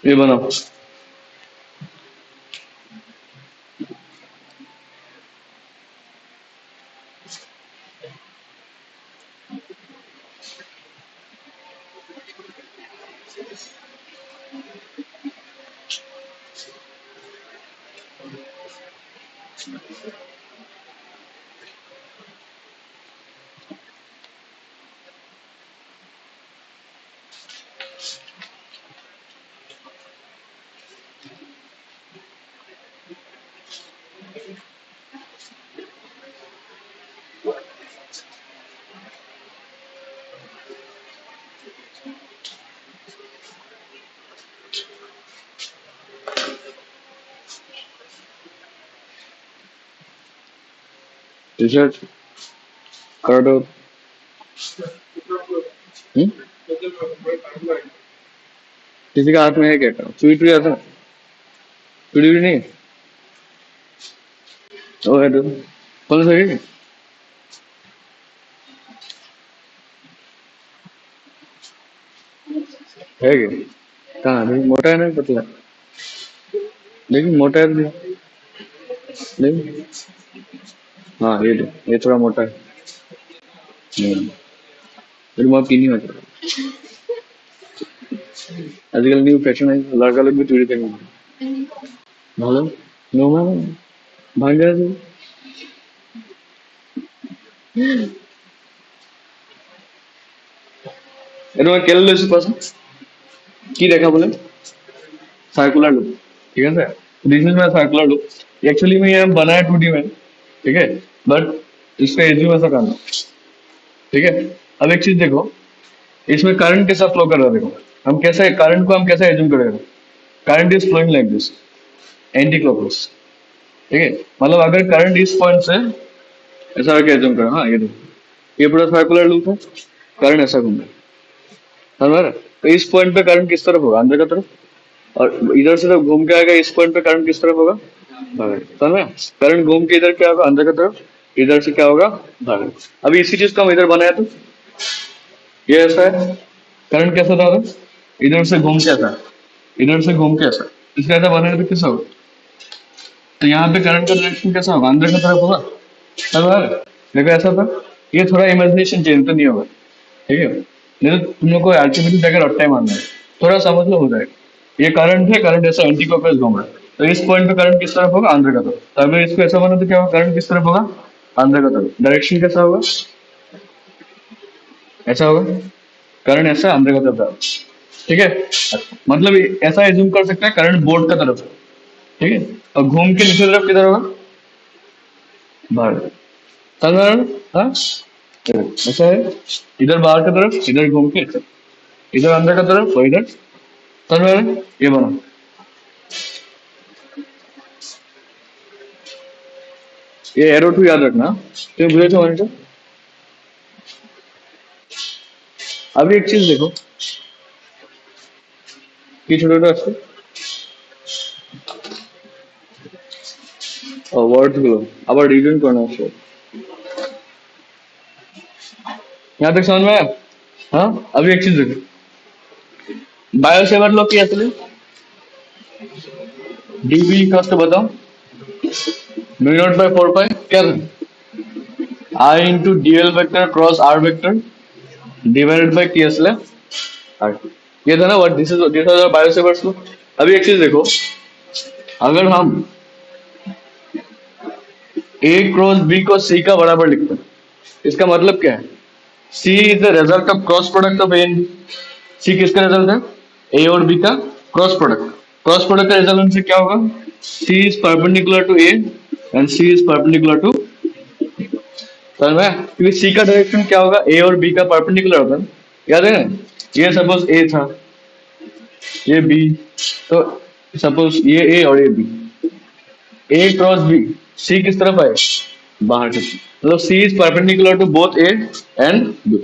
ये बनाओ। T shirt कर दो। हम्म? किसी का हाथ में है क्या? चुई टुई ऐसा चुड़ी भी नहीं है? ओ है तो कौन सा है क्या? कहाँ देखी? मोटा है ना पतला? लेकिन मोटा है तो लेकिन हाँ ये दो, ये थोड़ा मोटा है। फिर वहाँ पीनी होता है। आजकल न्यू फैशन है, लड़का लोग भी चूड़ी पहने। मालूम? नो मालूम? भाग गया तू। ये तो मैं केल लो पास की देखा बोले सर्कुलर लुक। ठीक है sir, this is my circular look. Actually में ये बना है 2D में, ठीक है, बट इसका एज्यूम ऐसा करना। ठीक है, अब एक चीज देखो, इसमें करंट कैसा फ्लो कर रहा है देखो। हम कैसे करंट को हम कैसे एज्यूम करेंगे? Current is flowing like this, anti clockwise. ठीक है, मतलब अगर करंट इस पॉइंट से ऐसा करके एज्यूम करो, हाँ ये देखो, ये पूरा सर्कुलर लूप है, करंट ऐसा घूम रहा है, समझ रहे? तो इस पॉइंट पे करंट किस तरफ होगा? अंदर की तरफ। और इधर से जब घूम के आएगा इस पॉइंट पे करंट किस तरफ होगा? बाहर। समझ रहे? करंट घूम के इधर क्या होगा? अंदर की तरफ। इधर से क्या होगा? बाहर। अभी इसी चीज को हम इधर बनाया तो ये ऐसा है, करंट कैसा था उधर? इधर से घूम के ऐसा, इधर से घूम के ऐसा, इसका ऐसा बनाया तो कैसा होगा? तो यहाँ पे करंट का डायरेक्शन कैसा होगा? अंदर की तरफ होगा। समझ रहे? देखो ऐसा था, ये थोड़ा इमेजिनेशन चेंज तो नहीं होगा। ठीक है, नहीं तो तुम लोग को अल्टीमेटली जाकर रट्टा ही मारना है। थोड़ा समझ लो, हो जाएगा। ये करंट है, करंट ऐसा एंटी क्लॉकवाइज घूम रहा है, तो इस पॉइंट पे करंट किस तरफ होगा? अंदर का तरफ। तो अगर इसको ऐसा मानो तो क्या होगा? करंट किस तरफ होगा? अंदर का तरफ। डायरेक्शन कैसा होगा? ऐसा होगा। करंट ऐसा अंदर का तरफ जा रहा है। ठीक है, मतलब ऐसा एज्यूम कर सकते हैं करंट बोर्ड का तरफ है। ठीक है, और घूम के नीचे तरफ किधर होगा? बाहर। समझ रहे हो? हाँ, ऐसा है, इधर बाहर की तरफ, इधर घूम के ऐसा। इधर अंदर का तरफ और इधर। समझ रहे हो? ये बना, ये एरो टू याद रखना। तुम बुझे छो मनीषा? अभी एक चीज देखो, কি ছোট ছোট আছে ওয়ার্ড গুলো আবার রিজন করে না আসলে। यहाँ तक समझ में आया? हाँ, अभी एक चीज देखो, बायोसेवर लोग क्या असली डीबी का तो बताओ। म्यू नॉट बाय 4 पाई क्या था? I into DL vector cross R vector divided by T असले आर। ये था ना व्हाट दिस आर बायोसेवर्स लो। अभी एक चीज देखो, अगर हम ए क्रॉस बी को सी का बराबर लिखते हैं, इसका मतलब क्या है? C is the result of cross product of A and B. C किसका रिजल्ट है? ए और बी का क्रॉस प्रोडक्ट। क्रॉस प्रोडक्ट का रिजल्ट उनसे क्या होगा? C is perpendicular to A and C is perpendicular to, समझ में? क्योंकि सी का डायरेक्शन क्या होगा? ए और बी का परपेंडिकुलर होता है, याद है ना? ये सपोज ए था, ये बी, तो सपोज ये ए और ये B, A cross B, C किस तरफ आए? बाहर की तरफ। मतलब C is perpendicular to both A and B.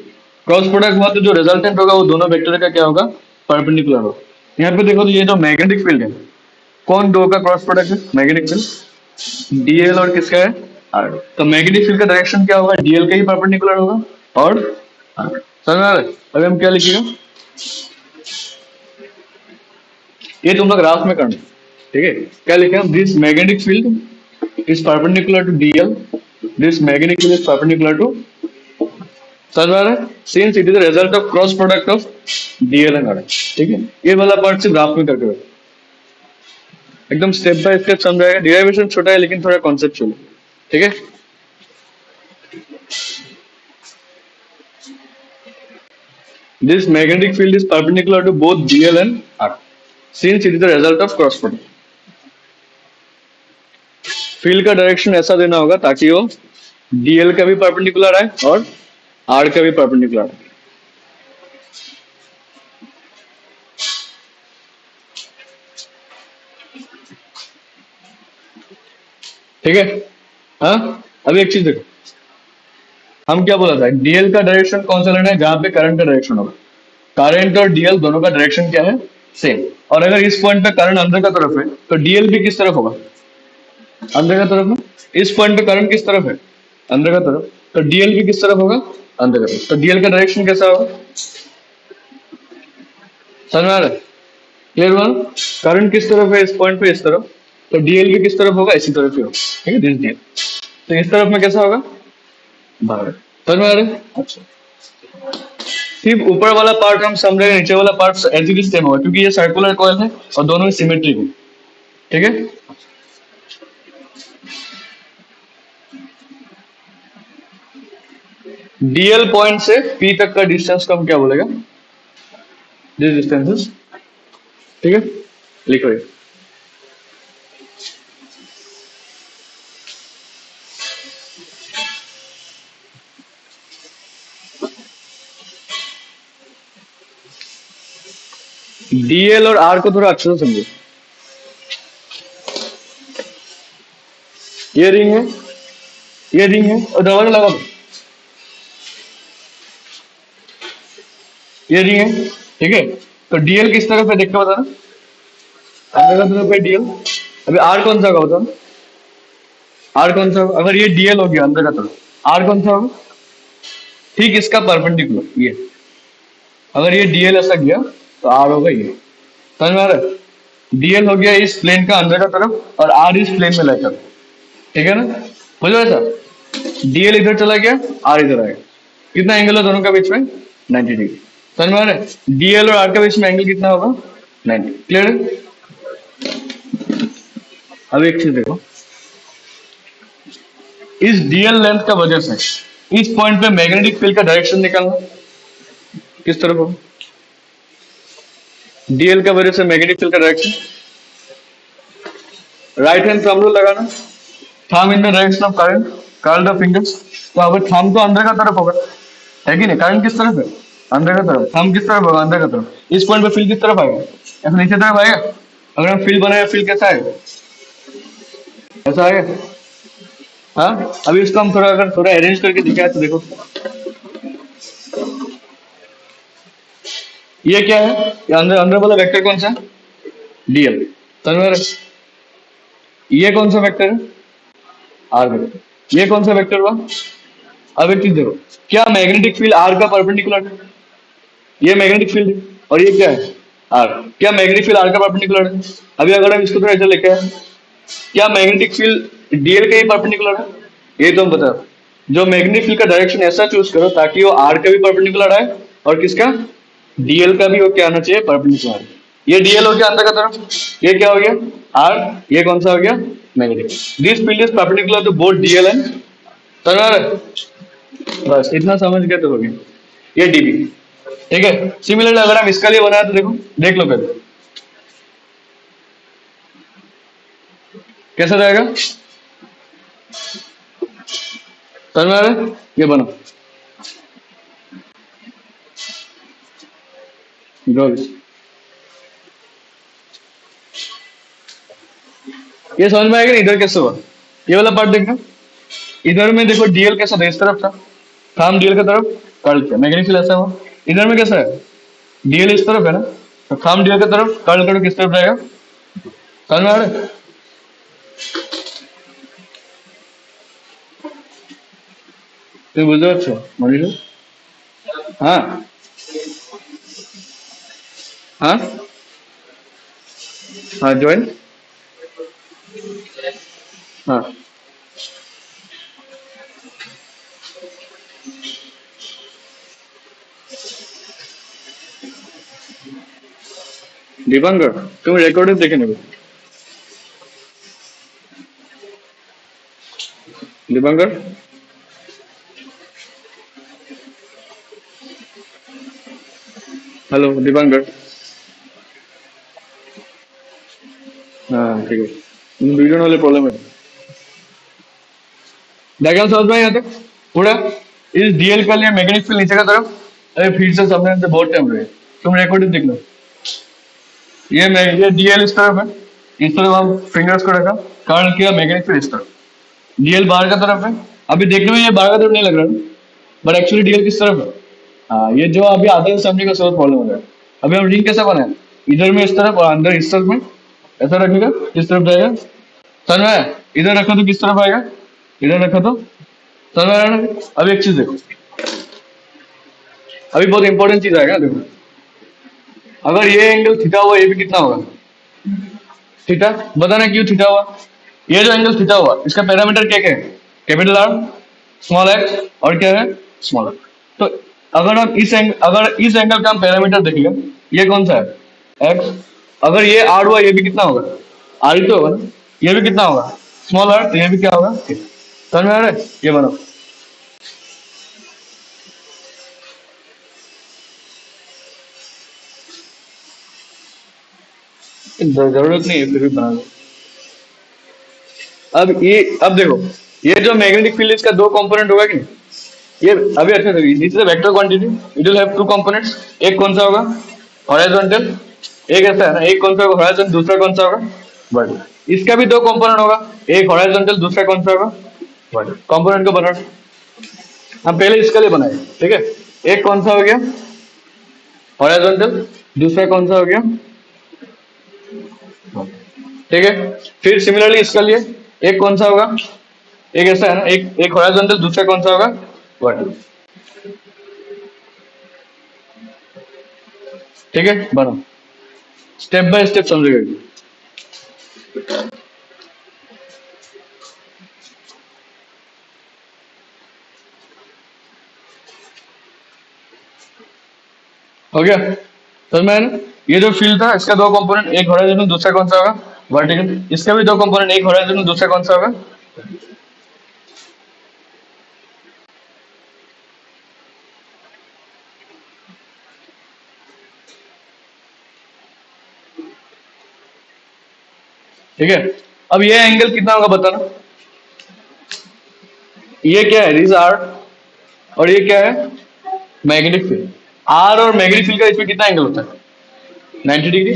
Cross product हुआ तो जो रिजल्टेंट होगा वो दोनों वेक्टर का क्या होगा? परपेंडिकुलर होगा। यहाँ पे देखो तो ये जो मैग्नेटिक फील्ड है, कौन दो का क्रॉस प्रोडक्ट है? मैग्नेटिक फील्ड डीएल और किसका है? आर। तो मैग्नेटिक फील्ड का डायरेक्शन क्या होगा? डीएल का ही परपेंडिकुलर होगा और आर। समझ में आ रहा है? अभी हम क्या लिखेगा, ये तुम लोग ग्राफ में करना, ठीक है? क्या लिखे हम? This magnetic field is perpendicular to DL, this magnetic field is perpendicular to, समझ में आ रहा है? Since it is the result of cross product of DL and R, ठीक है? ये वाला पार्ट सिर्फ ग्राफ में करके रखो, एकदम स्टेप बाय स्टेप समझाएगा। डिराइवेशन छोटा है लेकिन थोड़ा कॉन्सेप्चुअल, ठीक है? This magnetic field is perpendicular to both dl and r since it is the result of cross product. Field का डायरेक्शन ऐसा देना होगा ताकि वो dl का भी परपेंडिकुलर आए और r का भी परपेंडिकुलर आए। ठीक है? हाँ, अभी एक चीज देखो, हम क्या बोला था? डीएल का डायरेक्शन कौन सा लेना है? जहां पे करंट का डायरेक्शन होगा। करंट और डीएल दोनों का डायरेक्शन क्या है? सेम। और अगर इस पॉइंट पे करंट अंदर का तरफ है तो डीएल भी किस तरफ होगा? अंदर का तरफ में। इस पॉइंट पे करंट किस तरफ है? अंदर का तरफ। तो डीएल भी किस तरफ होगा? अंदर का तरफ। तो डीएल का डायरेक्शन कैसा होगा? समझ में आ रहा है? क्लियर हुआ? करंट किस तरफ है? इस पॉइंट पे इस तरफ। तो डीएल भी किस तरफ होगा? इसी तरफ ही होगा, ठीक है? This DL. तो इस तरफ में कैसा होगा? बाहर। समझ में आ रहा है? अच्छा, सिर्फ ऊपर वाला पार्ट हम समझेंगे, नीचे वाला part as it is same होगा क्योंकि ये सर्कुलर कॉइल है और दोनों सिमेट्रिक है, ठीक है? डीएल पॉइंट से पी तक का डिस्टेंस को हम क्या बोलेगा? दिस डिस्टेंस, ठीक है? लिखो ये। डीएल और आर को थोड़ा अच्छे से समझो। ये रिंग है, ये रिंग है और दरवाजा लगा दो। ये रिंग है, ठीक है? तो डीएल किस तरफ है देख के बताना। अंदर का तरफ है डीएल। अभी आर कौन सा होगा बताओ? आर कौन सा होगा? अगर ये डीएल हो गया अंदर का तरफ, आर कौन सा होगा? ठीक इसका परपेंडिकुलर ये। अगर ये डीएल ऐसा गया तो आर होगा ये। समझ में आ रहा है? डीएल हो गया इस प्लेन का अंदर का तरफ और आर इस प्लेन में लेकर, ठीक है ना? बोलो ऐसा, डीएल इधर चला गया, आर इधर आएगा। कितना एंगल है दोनों का बीच में? 90 डिग्री। समझ में आ रहा है? डीएल और आर के बीच में एंगल कितना होगा? 90। क्लियर है? अब एक चीज देखो, इस डीएल लेंथ का वजह से इस पॉइंट पे मैग्नेटिक फील्ड का डायरेक्शन निकालना किस तरफ होगा? डीएल का वजह से मैग्नेटिक फील्ड का direction, right hand thumb rule लगाना, thumb in the direction of current, curl the fingers. तो अगर थंब तो अंदर का तरफ होगा, है कि नहीं? करंट किस तरफ है? अंदर का तरफ। थंब किस तरफ होगा? अंदर का तरफ। इस पॉइंट पे फील्ड किस तरफ आएगा? ऐसा नीचे तरफ आएगा। अगर हम फील्ड बनाए, फील्ड कैसा आएगा? ऐसा आएगा। हाँ, अभी इसको हम थोड़ा अगर थोड़ा अरेंज करके दिखाए तो देखो, ये क्या है? ये अंदर अंदर वाला वेक्टर कौन सा है? डीएल। समझ में आ रहा है? ये कौन सा वेक्टर है? R vector. ये कौन सा वेक्टर हुआ? अब एक चीज देखो, क्या मैग्नेटिक फील्ड आर का परपेंडिकुलर है? ये मैग्नेटिक फील्ड है और ये क्या है? आर। क्या मैग्नेटिक फील्ड आर का परपेंडिकुलर है? अभी अगर हम इसको थोड़ा ऐसा लेके आए, क्या मैग्नेटिक फील्ड डीएल का ही परपेंडिकुलर है? ये तो हम बता, जो मैग्नेटिक फील्ड का डायरेक्शन ऐसा चूज करो ताकि वो आर का भी परपेंडिकुलर आए और किसका? डीएल का भी वो क्या आना चाहिए? परपेंडिकुलर। ये डीएल हो गया अंदर का तरफ, ये क्या हो गया? आर। ये कौन सा हो गया? Magnetic. This field is perpendicular to both DL and, बस इतना समझ गए तो हो गया। ये डीबी। ठीक है, सिमिलरली अगर हम इसका लिए बनाए तो देखो, देख लो पहले कैसा रहेगा। समझ में आ रहा है? ये बनो, ड्रॉ दिस। ये समझ में आएगा ना इधर कैसे हुआ। ये वाला पार्ट देखना, इधर में देखो डीएल कैसा था, इस तरफ था, थाम डीएल की तरफ, कर्ल किया, मैग्नेटिक फील्ड ऐसा हुआ। इधर में कैसा है, डीएल इस तरफ है ना, तो थाम डीएल की तरफ, कर्ल करो किस तरफ रहेगा। समझ में आ रहा है? तुम बुझते हो? अच्छा मनी लो। हाँ हाँ हाँ, ज्वाइन। हाँ, दीपांकर तुम रिकॉर्डिंग देखे नहीं? दीपांकर, हेलो दीपांकर। हाँ ठीक है, वीडियो वाले प्रॉब्लम है। डायग्राम समझ में आया यहाँ तक पूरा। इस डीएल का लिए मैग्नेटिक फील्ड नीचे का तरफ। अरे फिर से समझने से बहुत टाइम लगे, तुम रिकॉर्डिंग देख लो। ये डीएल इस तरफ है, इस तरफ हम फिंगर्स को रखा, कर्ल किया, मैग्नेटिक फील्ड इस तरफ, डीएल बाहर का तरफ है। अभी देखने में ये बाहर का तरफ नहीं लग रहा है, बट एक्चुअली डीएल किस तरफ है। हाँ, ये जो अभी आधे से समझने का सब प्रॉब्लम हो रहा है। अभी हम रिंग कैसे बनाए, इधर में इस तरफ और अंदर इस तरफ में, ऐसा रखेगा किस तरफ जाएगा। समझ में आया? इधर रखा तो किस तरफ आएगा, इधर रखा तो। समझ में आ रहा है ना? अभी एक चीज देखो, अभी बहुत इंपॉर्टेंट चीज आएगा देखो। अगर ये एंगल थीटा हुआ, ये भी कितना होगा, थीटा। बताना क्यों थीटा हुआ। ये जो एंगल थीटा हुआ इसका पैरामीटर क्या क्या है, कैपिटल आर, स्मॉल एक्स, और क्या है, स्मॉल आर। तो अगर इस एंगल का हम पैरामीटर देखेगा, ये कौन सा है, एक्स। अगर ये आर हुआ, ये भी कितना होगा, आर ही तो होगा ना। ये भी कितना होगा, स्मॉल आर, तो ये भी क्या होगा। समझ में आ रहा है? ये बनाओ। जरूरत नहीं है, फिर भी बना लो। अब देखो, ये जो मैग्नेटिक फील्ड इसका दो कंपोनेंट होगा कि नहीं? ये अभी अच्छा से, this is a vector quantity, it will have two components. एक कौन सा होगा, हॉरिजॉन्टल। एक ऐसा है ना, एक कौन सा होगा हॉरिजॉन्टल, दूसरा कौन सा होगा, वर्टिकल। इसका भी दो कंपोनेंट होगा, एक हॉरिजॉन्टल, दूसरा कौन सा होगा, वर्टिकल। कंपोनेंट को बनाना, हम पहले इसके लिए बनाए, ठीक है। एक कौन सा हो गया, हॉरिजॉन्टल, दूसरा कौन सा हो गया, ठीक है। फिर सिमिलरली इसका लिए एक कौन सा होगा, एक ऐसा है ना, एक हॉरिजॉन्टल, दूसरा कौन सा होगा, वर्टिकल। ठीक है, बनो, स्टेप बाय स्टेप समझेगा। हो गया, समझ में आया ना। ये जो फील्ड था इसका दो कंपोनेंट, एक हॉरिजॉन्टल, दूसरा कौन सा होगा, वर्टिकल। इसका भी दो कंपोनेंट, एक हॉरिजॉन्टल, दूसरा कौन सा होगा। ठीक है, अब ये एंगल कितना होगा बताना। ये क्या है, दिस आर, और ये क्या है, मैग्नेटिक फील्ड। आर और मैग्नेटिक फील्ड का इसमें कितना एंगल होता है, 90 डिग्री।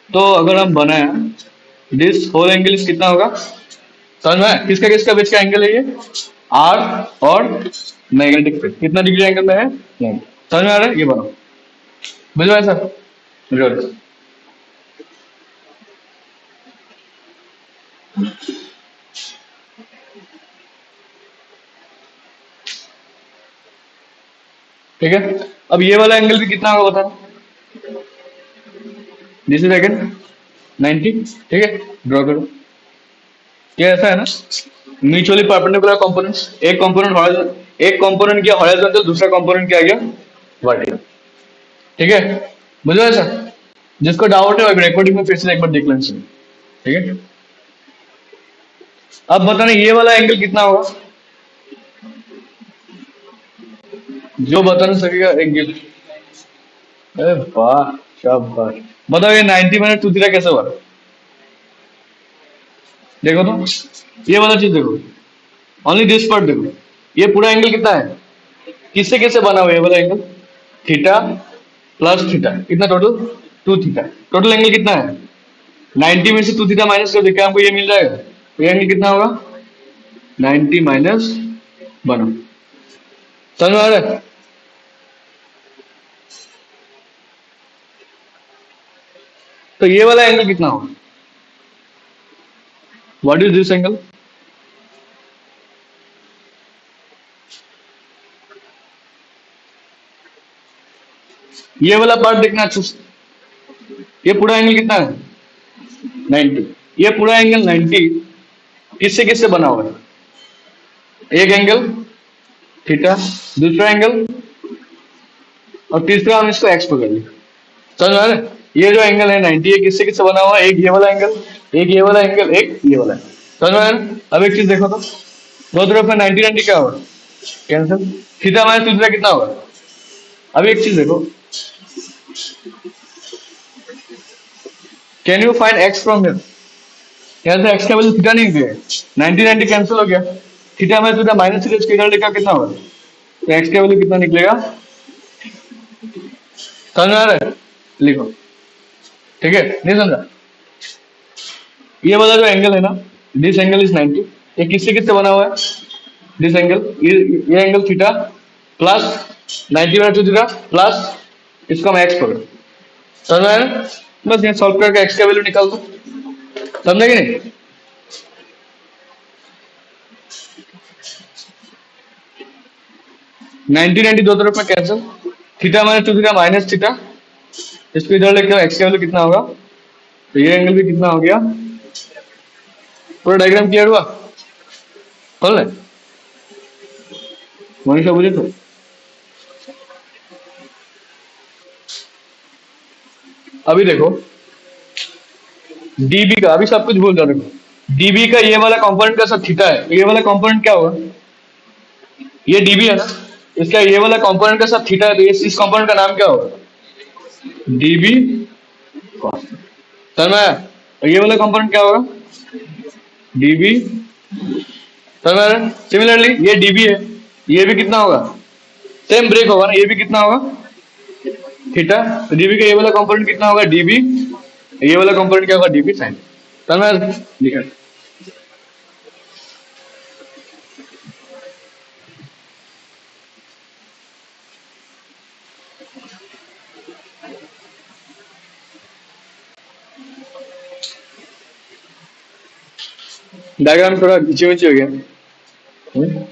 तो अगर हम बनाए दिस होल एंगल कितना होगा, समझ में आया? किसका किसका बीच का एंगल है ये, आर और मैग्नेटिक फील्ड कितना डिग्री एंगल में है, 90। समझ में आ रहा है? ये बनाओ, बुझो ऐसा, बुझो ऐसा। ठीक है, अब ये वाला एंगल भी कितना होगा बताओ, दिस इज अगेन 90। ठीक है, ड्रॉ करो। ये ऐसा है ना, म्यूचुअली परपेंडिकुलर कंपोनेंट्स, एक कंपोनेंट हॉरिजॉन्टल, एक कंपोनेंट किया हॉरिजॉन्टल, दूसरा कंपोनेंट क्या गया, वर्टिकल। ठीक है, बुझो ऐसा। जिसको डाउट है अभी रिकॉर्डिंग में फिर से एक बार देख लेना चाहिए। ठीक है, अब बताना ये वाला एंगल कितना होगा, जो बता नहीं सकेगा एक गिफ्ट। अरे वाह, शाबाश। बताओ ये 90 मिनट टू थीटा कैसे हुआ? देखो तो, ये वाला चीज देखो, ओनली दिस पार्ट देखो। ये पूरा एंगल कितना है? किससे किससे बना हुआ है ये वाला एंगल? थीटा प्लस थीटा, कितना total? Two theta. Total angle कितना है? 90 में से टू थीटा माइनस कर दे, क्या हमको ये मिल जाएगा? तो ये एंगल कितना होगा? 90 - 1। समझ में आ रहा है? तो ये वाला एंगल कितना होगा? What is this angle? ये वाला पार्ट देखना अच्छे से। ये पूरा एंगल कितना है? 90। ये पूरा एंगल 90 किससे किससे बना हुआ है? एक एंगल थीटा, दूसरा एंगल, और तीसरा हम इसको एक्स पकड़ लिया। समझ में आ रहा है? ये जो एंगल है 90, ये किससे किससे बना हुआ है? एक ये वाला एंगल, एक ये वाला एंगल, एक ये वाला। समझ में आ रहा है? अब एक चीज देखो तो, दो तरफ में 90 90 क्या होगा? कैंसिल। थीटा माइनस थीटा कितना होगा? अब एक चीज देखो, can you find x from here? यहाँ से एक्स का वैल्यू थीटा नहीं दिया, 90 90 कैंसिल हो गया। Theta minus theta minus theta, इसके इधर लेकर कितना होगा? तो एक्स का वैल्यू कितना निकलेगा? समझ में आ रहा है? लिखो। ठीक है, नहीं समझा? ये वाला जो एंगल है ना, दिस एंगल इज 90। ये किससे किससे बना हुआ है? दिस एंगल, ये angle theta plus 90 - 2 theta plus इसको हम एक्स पकड़। समझ में आया ना? बस ये सॉल्व करके एक्स का वैल्यू निकाल दो। समझे कि नहीं? 90 90 दो तरफ में cancel. Theta minus two theta minus theta, इसको इधर लेके एक्स का वैल्यू कितना होगा? तो ये एंगल भी कितना हो गया? पूरा डायग्राम क्लियर हुआ? खोल ले, मनीषा बोले तो। अभी देखो, डीबी का अभी सब कुछ भूल जाओ। देखो डीबी का ये वाला कंपोनेंट का सब थीटा है, तो ये वाला कंपोनेंट क्या होगा? ये डीबी है ना, इसका ये वाला कंपोनेंट का सब थीटा है, तो इस कंपोनेंट का नाम क्या होगा? DB cos. समझ में आया? और ये वाला कंपोनेंट क्या होगा? डीबी। समझ में आ रहा है? सिमिलरली ये डीबी है, ये भी कितना होगा? सेम ब्रेक होगा ना, ये भी कितना होगा? थीटा। तो डीबी का ये वाला कंपोनेंट कितना होगा? डीबी। ये वाला कंपोनेंट क्या होगा? DB sine. समझ में आ रहा है? लिखा। डायग्राम थोड़ा नीचे नीचे हो गया। हम्म?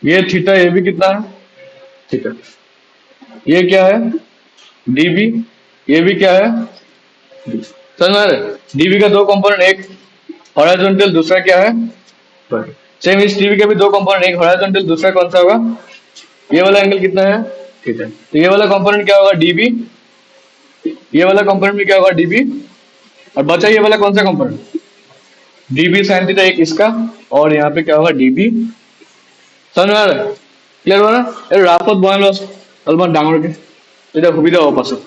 ये थीटा, ये भी कितना है? थीटा। ये क्या है? डीबी। ये भी क्या है? समझ में आ रहा है? डीबी का दो कंपोनेंट, एक हॉरिजॉन्टल, दूसरा क्या है? सेम इस डीबी के भी दो कंपोनेंट, एक हॉरिजॉन्टल, दूसरा कौन सा होगा? ये वाला एंगल कितना है? थीटा। तो ये वाला कंपोनेंट क्या होगा? डीबी। ये वाला कंपोनेंट भी क्या होगा? डीबी। और बचा ये वाला कौन सा कंपोनेंट? डीबी साइन थीटा, एक इसका, और यहाँ पे क्या होगा? डीबी। समझ में आ रहा है? क्लियर हुआ ना? ये राफत बना लो अलमान डांगर के, এটা সুবিধা হ'ব পাছত।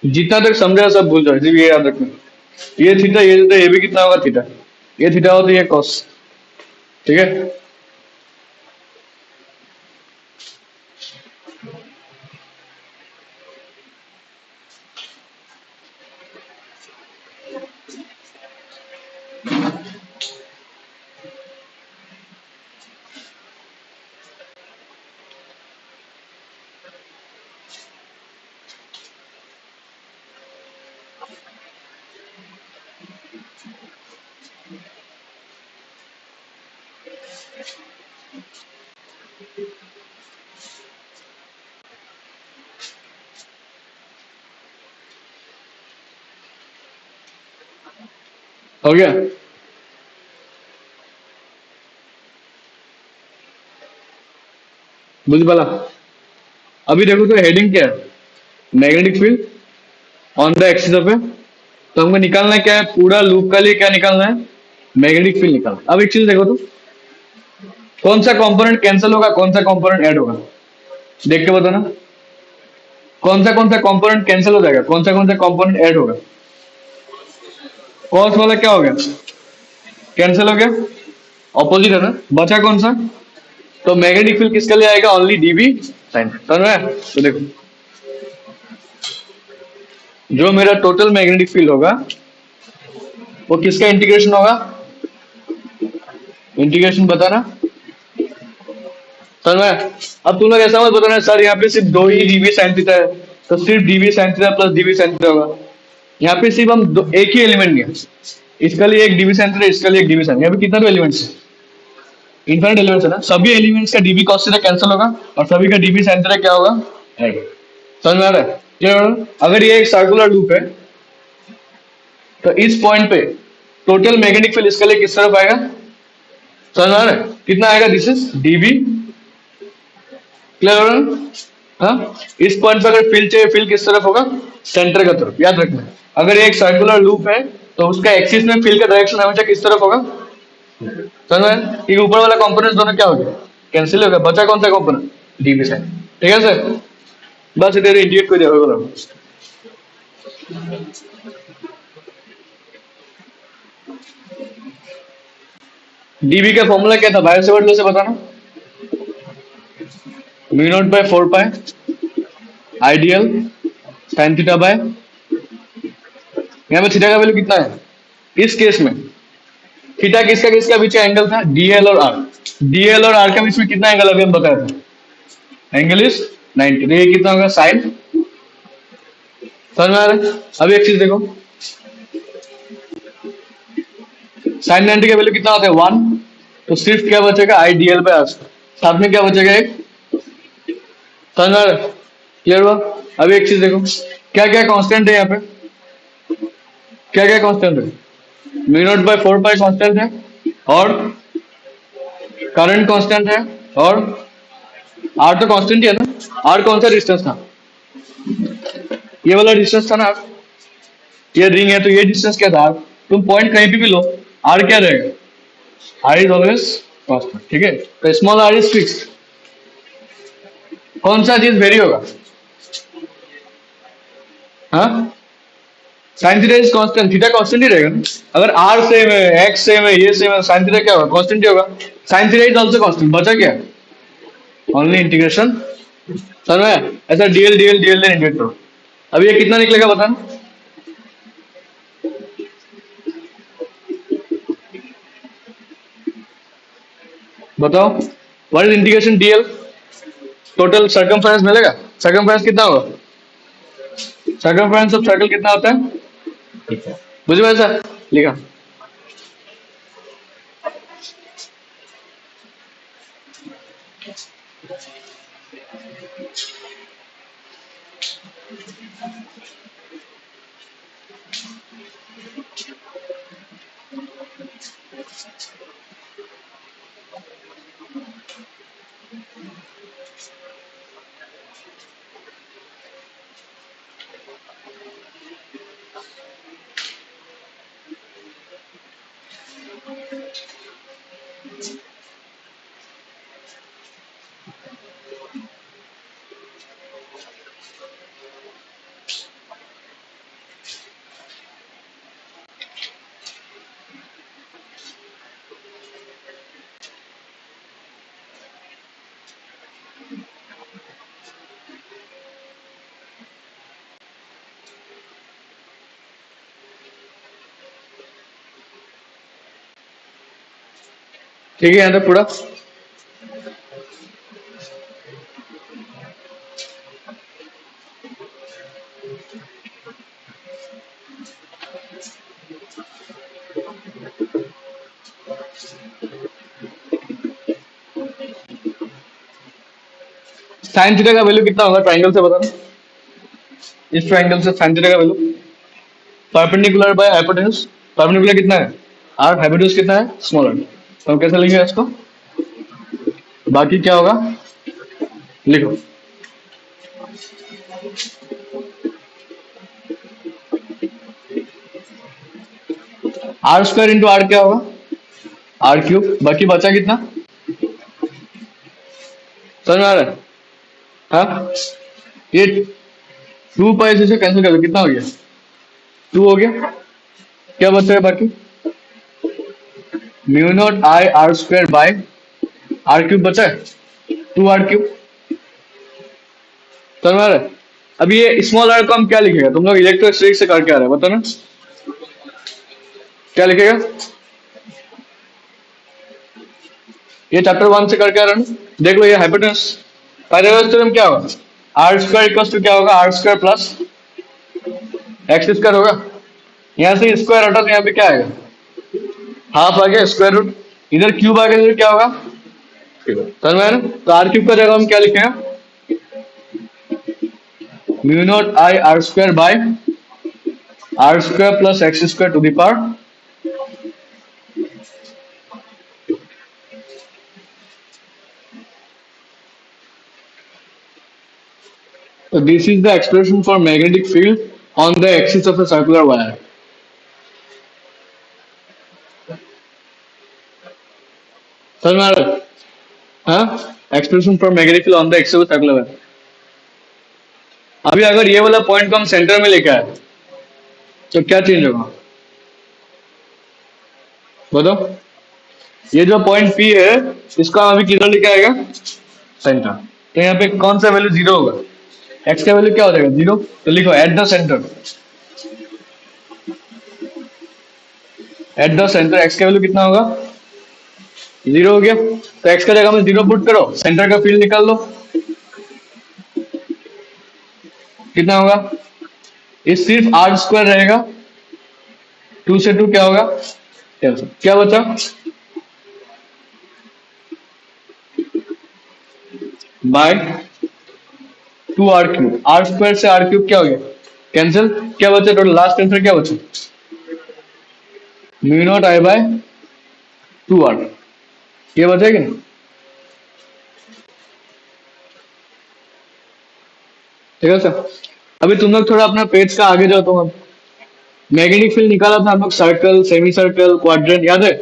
जितना तक समझा सब भूल जाओ, सिर्फ ये याद रखना। ये थीटा, ये भी कितना होगा? थीटा। ये थीटा हो तो ये कॉस। ठीक है? हो गया? बुझ पाला? अभी देखो तो हेडिंग क्या है, magnetic field on the axis of A. तो हमको निकालना क्या है, पूरा लूप का लिए क्या निकालना है, मैग्नेटिक फील्ड निकालना। अब एक चीज देखो तो, कौन सा कंपोनेंट कैंसिल होगा, कौन सा कंपोनेंट ऐड होगा, देख के बताना। कौन सा कंपोनेंट कैंसिल हो जाएगा, कौन सा कंपोनेंट ऐड होगा। कॉस वाला क्या हो गया, कैंसिल हो गया, ऑपोजिट है ना, बचा कौन सा। तो मैग्नेटिक फील्ड किसके लिए आएगा, ओनली डीबी साइन। समझ में आया? तो देखो, जो मेरा टोटल मैग्नेटिक फील्ड होगा वो किसका इंटीग्रेशन होगा, इंटीग्रेशन बताना। समझ में आया? अब तुम लोग ऐसा मत बताना सर यहाँ पे सिर्फ दो ही डीबी साइन थीटा है, तो सिर्फ dB sine theta plus dB sine theta होगा। यहाँ पे सिर्फ हम एक ही एलिमेंट लिया, इसका लिए एक डीबी साइन थीटा, इसका लिए एक डीबी साइन। यहाँ पे कितना एलिमेंट्स है, इनफाइनाइट एलिमेंट्स है ना, सभी एलिमेंट्स का डीबी कॉस थीटा कैंसिल होगा और सभी का डीबी साइन थीटा क्या होगा, ऐड। समझ में आ रहा है? क्लियर हो रहा है? अगर ये एक सर्कुलर लूप है तो इस पॉइंट पे टोटल मैग्नेटिक फील्ड इसके लिए किस तरफ आएगा, समझ में आ रहा है? कितना आएगा, दिस इज डीबी। क्लियर हो रहा है? हाँ, इस पॉइंट पे अगर फील्ड चाहिए, फील्ड किस तरफ होगा, सेंटर का तरफ। याद रखना, अगर ये एक सर्कुलर लूप है तो उसका एक्सिस में फील्ड का डायरेक्शन हमेशा किस तरफ होगा, समझ में आया? ये ऊपर वाला कंपोनेंट दोनों क्या हो गया, कैंसिल हो गया, बचा कौन सा कंपोनेंट, डीबी साइन। ठीक है सर, बस इधर इंडिकेट कर दिया। डीबी का फॉर्मूला क्या था, बायो सेवर्ट लॉ से बताना। Mu naught by 4 pi I DL sine theta by, यहाँ पे थीटा का वैल्यू कितना है इस केस में, थीटा किसका किसका बीच एंगल था, डीएल और आर। डीएल और आर के बीच में कितना एंगल अभी हम बताया था, एंगल इज 90। तो ये कितना होगा, साइन। समझ में आ रहा है? अभी एक चीज देखो, साइन 90 का वैल्यू कितना होता है, 1। तो सिर्फ क्या बचेगा, I D L by R, साथ में क्या बचेगा, एक। समझ में आ रहा है? क्लियर हुआ? अभी एक चीज देखो, क्या क्या कांस्टेंट है यहाँ पे, क्या क्या कांस्टेंट है, mu naught by 4 pi constant है, और करंट कांस्टेंट है, और आर तो कांस्टेंट ही है ना। आर कौन सा डिस्टेंस था, ये वाला डिस्टेंस था ना, ये रिंग है तो ये डिस्टेंस क्या था, तुम पॉइंट कहीं पे भी लो, आर क्या रहेगा, आर इज ऑलवेज कांस्टेंट। ठीक है, तो स्मॉल आर इज फिक्स्ड। कौन सा चीज वेरी होगा, हाँ, sine theta is constant, theta constant ही रहेगा ना। अगर आर सेम है, एक्स सेम है, ये सेम है, साइन थीटा क्या होगा, कांस्टेंट ही होगा। Sign theta is also constant, बचा क्या, ओनली इंटीग्रेशन। समझ में आया? ऐसा डीएल डीएल डीएल ने इंटीग्रेट करो। अब ये कितना निकलेगा बताना, बताओ। What is integration DL, total circumference मिलेगा। सर्कमफ्रेंस कितना होगा, सर्कमफ्रेंस ऑफ सर्कल कितना होता है, बुझे वैसा लिखा। ठीक है, यहाँ तक पूरा। साइन थीटा का वैल्यू कितना होगा, ट्राइंगल से बताना। इस ट्राइंगल से साइन थीटा का value, perpendicular by hypotenuse. Perpendicular कितना है, आर, हाइपोटेन्यूज कितना है, स्मॉल आर। तो हम कैसे लिखेंगे इसको, बाकी क्या होगा, लिखो। आर स्क्वायर इंटू आर क्या होगा? R cube. बाकी बचा कितना? समझ में आ रहा है? हाँ, ये 2 पाई से कैंसिल कर दो, कितना हो गया? 2 हो गया। क्या बचा है बाकी? Mu naught I R square by R cube बचा है, 2 आर क्यूब। समझ में आ रहा है? अब ये स्मॉल आर को हम क्या लिखेगा? तुम लोग इलेक्ट्रोस्टैटिक से करके आ रहे हो, बताओ ना क्या लिखेगा? ये चैप्टर 1 से करके आ रहे हो ना? देख लो, ये हाइपोटेनस पाइथागोरस थ्योरम क्या होगा? आर स्क्वायर इक्वल्स टू क्या होगा? R square plus X square होगा। यहाँ से स्क्वायर हटा तो यहाँ पे क्या आएगा? हाफ आ गया स्क्वायर रूट। इधर क्यूब आ गया, इधर क्या होगा? समझ में आया ना? तो आर क्यूब का जगह हम क्या लिखेंगे? Mu naught I R square by R square plus X square to the power. So this is the expression for magnetic field on the axis of a circular wire. समझ में आ रहा है? हाँ, expression for magnetic field on the axis of circular wire. अभी अगर ये वाला पॉइंट को हम सेंटर में लेके आए तो क्या चेंज होगा? बताओ। ये जो पॉइंट पी है, इसको हम अभी किधर लेके आएगा? सेंटर। तो यहाँ पे कौन सा वैल्यू जीरो होगा? एक्स का वैल्यू क्या हो जाएगा? जीरो। तो लिखो at the centre. At the centre x का वैल्यू कितना होगा? जीरो हो गया। तो एक्स का जगह में जीरो पुट करो, सेंटर का फील्ड निकाल लो, कितना होगा? ये सिर्फ आर स्क्वायर रहेगा, 2 से 2 क्या होगा? कैंसिल। क्या बचा? By 2 R cube. R square से आर क्यूब क्या हो गया? कैंसिल। क्या बचा टोटल? लास्ट आंसर क्या बचा? Mu naught I by 2 R. ये बचा कि नहीं? ठीक है सर। अभी तुम लोग थोड़ा अपना पेज का आगे जाओ। तुम अब मैग्नेटिक फील्ड निकाला था हम लोग, सर्कल, सेमी सर्कल, क्वाड्रेंट, याद है?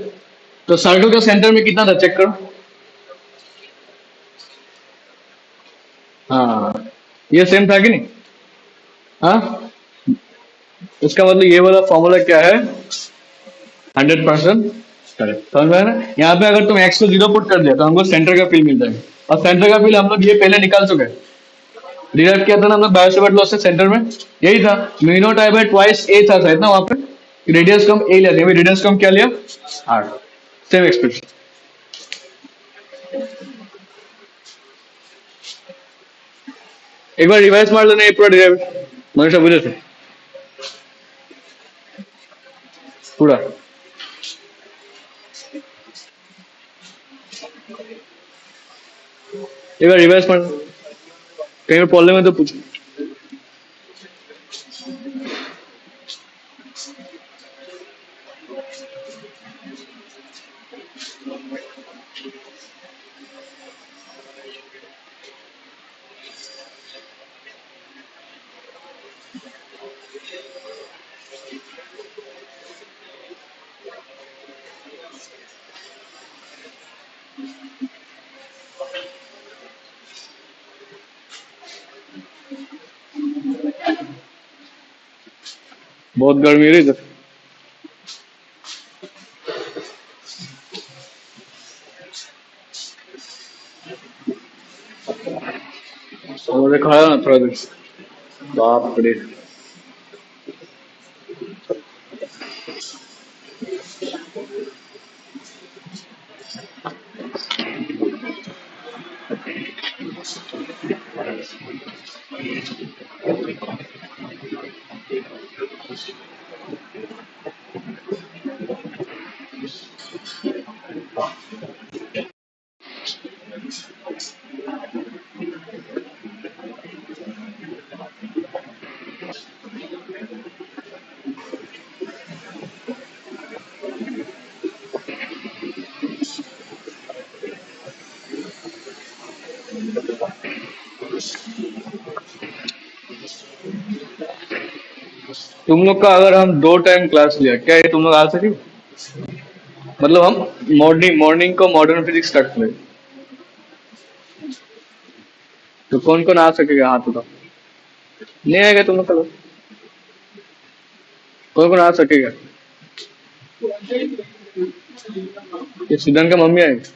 तो सर्कल का सेंटर में कितना था चेक करो। हाँ, ये सेम था कि नहीं? हाँ, इसका मतलब ये वाला फॉर्मूला क्या है? 100% करेक्ट। समझ में आया ना? यहाँ पे अगर तुम एक्स को जीरो पुट कर दिया तो हमको सेंटर का फील्ड मिल जाएगा। और सेंटर का फील्ड हम लोग ये पहले निकाल चुके हैं, डिराइव किया था ना हम लोग बायोसेवर्ट लॉ से। सेंटर में यही था, mu naught I by twice A था शायद ना वहां पे। रेडियस कम ए लिया था, रेडियस कम क्या लिया? आर। Same expression. एक बार रिवाइज मार लेना ये पूरा डिराइव, मनीषा बुझे थे पूरा। एक बार रिवाइज मार, कहीं पर प्रॉब्लम है तो पूछ। बहुत गर्मी है इधर। मुझे खाया ना थोड़ा देर। बाप रे। तुम लोग का अगर हम 2 टाइम क्लास लिया, क्या ये तुम लोग आ सके? मतलब हम मॉर्निंग मॉर्निंग को मॉडर्न फिजिक्स स्टार्ट करें, तो कौन कौन आ सकेगा हाथ उठाओ। नहीं आएगा तुम लोग का लोग? कौन कौन आ सकेगा? ये सिद्धांत का मम्मी आएगी।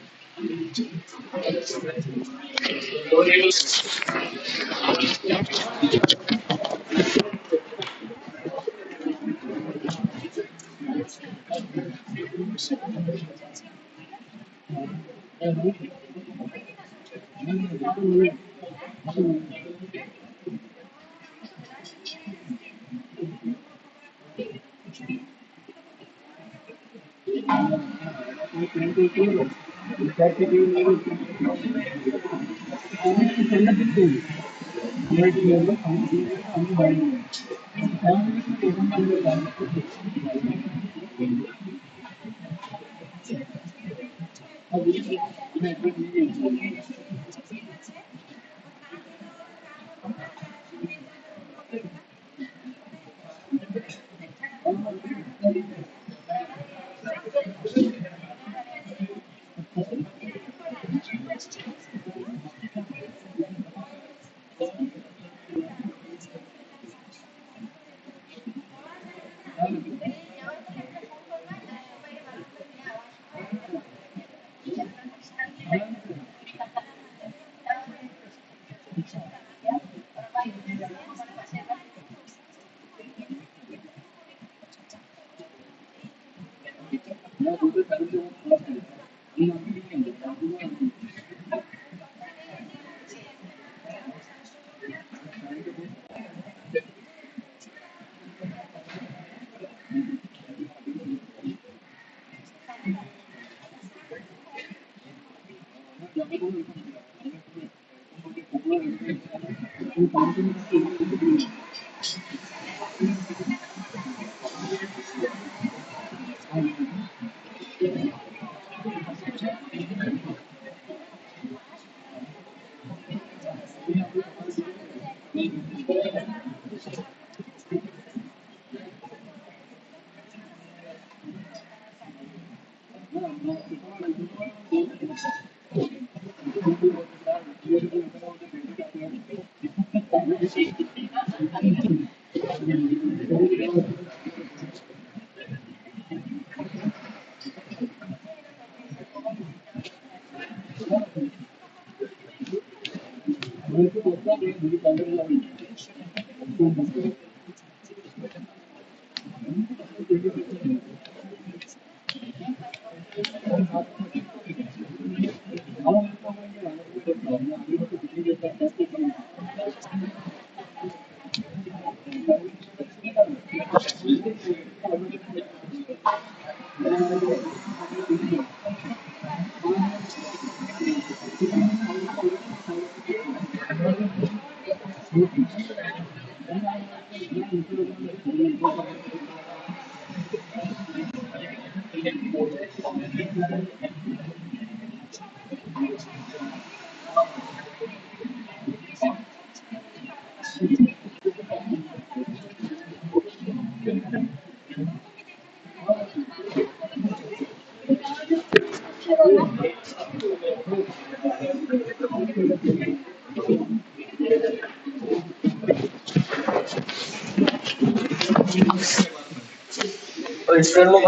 और स्टूडेंट लोग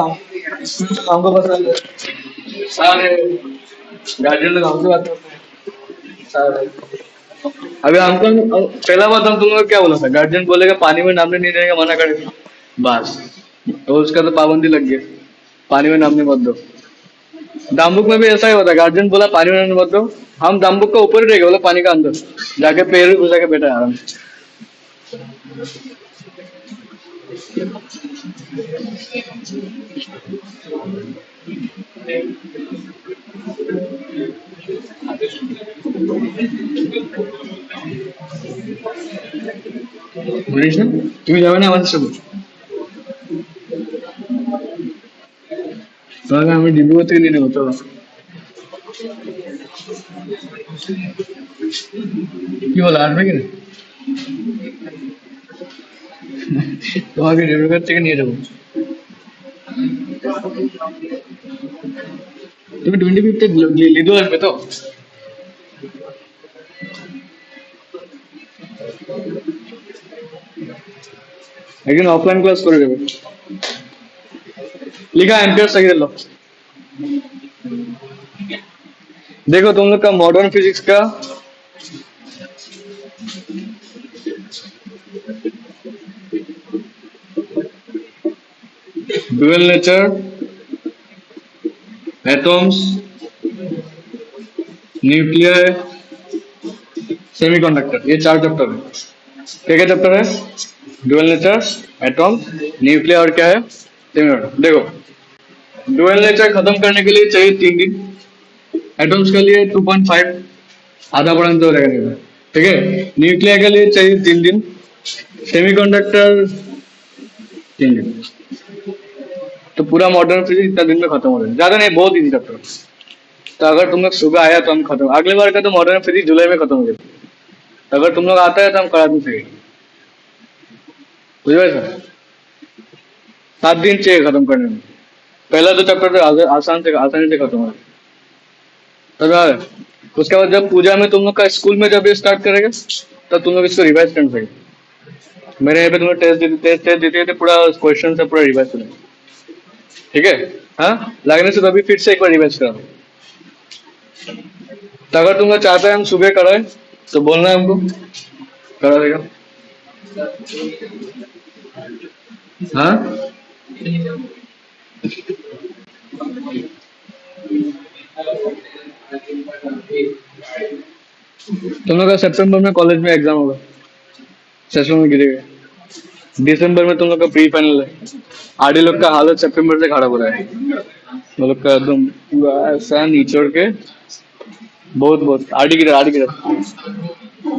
हमको पसंद है सारे, गार्जियन लोग हमसे बात करते हैं सारे। अभी हमको पहला बात हम तुम लोग क्या बोला था, गार्जियन बोलेगा पानी में नामने नहीं रहेगा, मना करेगा बस, तो उसका तो पाबंदी लग गया, पानी में नामने मत दो। दामबुक में भी ऐसा ही होता है, गार्जियन बोला पानी में नामने मत दो, हम दामबुक का ऊपर ही रहेगा, बोला पानी का अंदर जाके पैर घुसा के बैठा है आराम से। মনীষ না, তুমি যাবে না আমাদের সাথে? তাহলে আমি ডিব্রুগড় থেকে নিয়ে নেবো তো। কি বলো, আসবে কিনা? তোমাকে ডেবিট থেকে নিয়ে যাবো। তুমি 25th লিডো আসবে তো? একদিন ऑफलाइन क्लास করে দেবে। लिखा एम्पियर सही लो। देखो तुम लोग का मॉडर्न फिजिक्स का dual nature, atoms, nuclear, semiconductor, ये चार चैप्टर है। क्या क्या चैप्टर है? ड्यूअल नेचर, एटॉम, न्यूक्लियर और क्या है? सेमीकंडक्टर। देखो ड्यूअल नेचर खत्म करने के लिए चाहिए 3 दिन, एटॉम्स के लिए 2.5 आधा पर्यंत हो रहेगा, ठीक है। न्यूक्लियर के लिए चाहिए 3 दिन, सेमीकंडक्टर 3 दिन। तो पूरा मॉडर्न फिजिक्स इतना दिन में खत्म हो जाएगा, ज्यादा नहीं, बहुत इजी चैप्टर। तो अगर तुम लोग सुबह आया तो हम खत्म, अगले बार का तो मॉडर्न फिजिक्स जुलाई में खत्म हो जाएगा। अगर तुम लोग आता है तो हम करा भी सकेंगे, बुझे भाई सर? 7 दिन चाहिए खत्म करने में। पहला तो चैप्टर तो आसानी से खत्म हो जाएगा। तो उसके बाद जब पूजा में तुम लोग का स्कूल में जब ये स्टार्ट करेगा तब तुम लोग इसको रिवाइज कर सकेंगे। मेरे यहाँ पे तुम लोग टेस्ट देते थे, पूरा क्वेश्चन से पूरा रिवाइज करेंगे, ठीक है। हाँ लगने से तो अभी फिर से एक बार रिवाइज करा दो। तो अगर तुम लोग चाहते हैं हम सुबह कराए तो बोलना है हमको, करा देगा। हाँ तुम लोग का सितंबर में कॉलेज में एग्जाम होगा, सेशन में गिरेगा। दिसंबर में तुम लोग का प्री फाइनल है। आरडी लोग का हालत सितंबर से खराब हो रहा है, वो लोग का एकदम पूरा ऐसा निचोड़ के बहुत बहुत आरडी की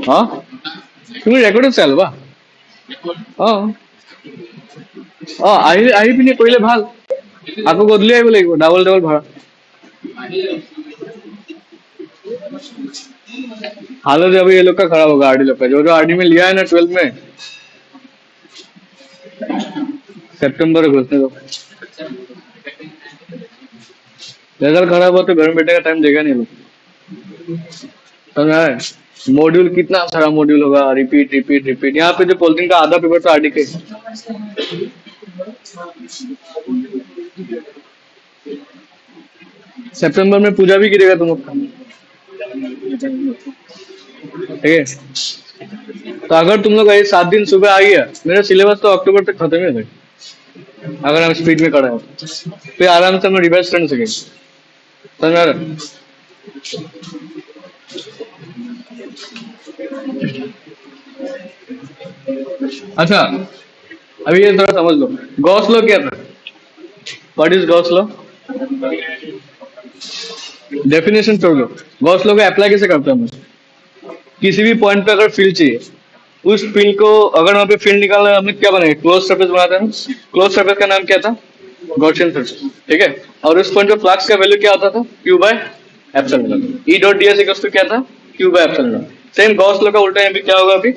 हाँ তুমি রেকর্ডে চালবা অ অ আহি পিনে কৰিলে ভাল, আকৌ গধূলি আহিব লাগিব, ডাবল ডাবল ভাড়া। हालत अभी ये लोग का खराब होगा, आरडी लोग का, जो जो आरडी में लिया है ना 12th में, सितंबर घुसने दो। रिजल्ट खराब हो तो घर में बैठे का टाइम देगा नहीं लोग, समझ आए? मॉड्यूल कितना सारा मॉड्यूल होगा, रिपीट रिपीट रिपीट। यहाँ पे जो पॉलिथिन का आधा पेपर तो आरडी के। सितंबर में पूजा भी गिरेगा तुम लोग का, ठीक है। तो अगर तुम लोग ये 7 दिन सुबह आ गया, मेरा सिलेबस तो अक्टूबर तक खत्म ही हो जाएगा अगर हम स्पीड में कराए, फिर आराम से हम रिवाइज कर सकेंगे, समझ आ रहा? अच्छा अभी ये थोड़ा समझ लो, गॉस लॉ क्या था? What is Gauss law? Definition छोड़ लो, गॉस लॉ को अप्लाई कैसे करते हैं हम? किसी भी पॉइंट पे अगर फील्ड चाहिए, उस फील्ड को अगर वहां पे फील्ड निकालना है, हमने क्या बनाया? क्लोज सरफेस बनाते हैं ना। क्लोज सरफेस का नाम क्या था? गॉसियन सरफेस, ठीक है। और उस पॉइंट पे फ्लक्स का वैल्यू क्या होता था? Q by epsilon naught. E dot DS equals to क्या था? Q by epsilon naught. Same Gauss law का उल्टा यहाँ पे क्या होगा? अभी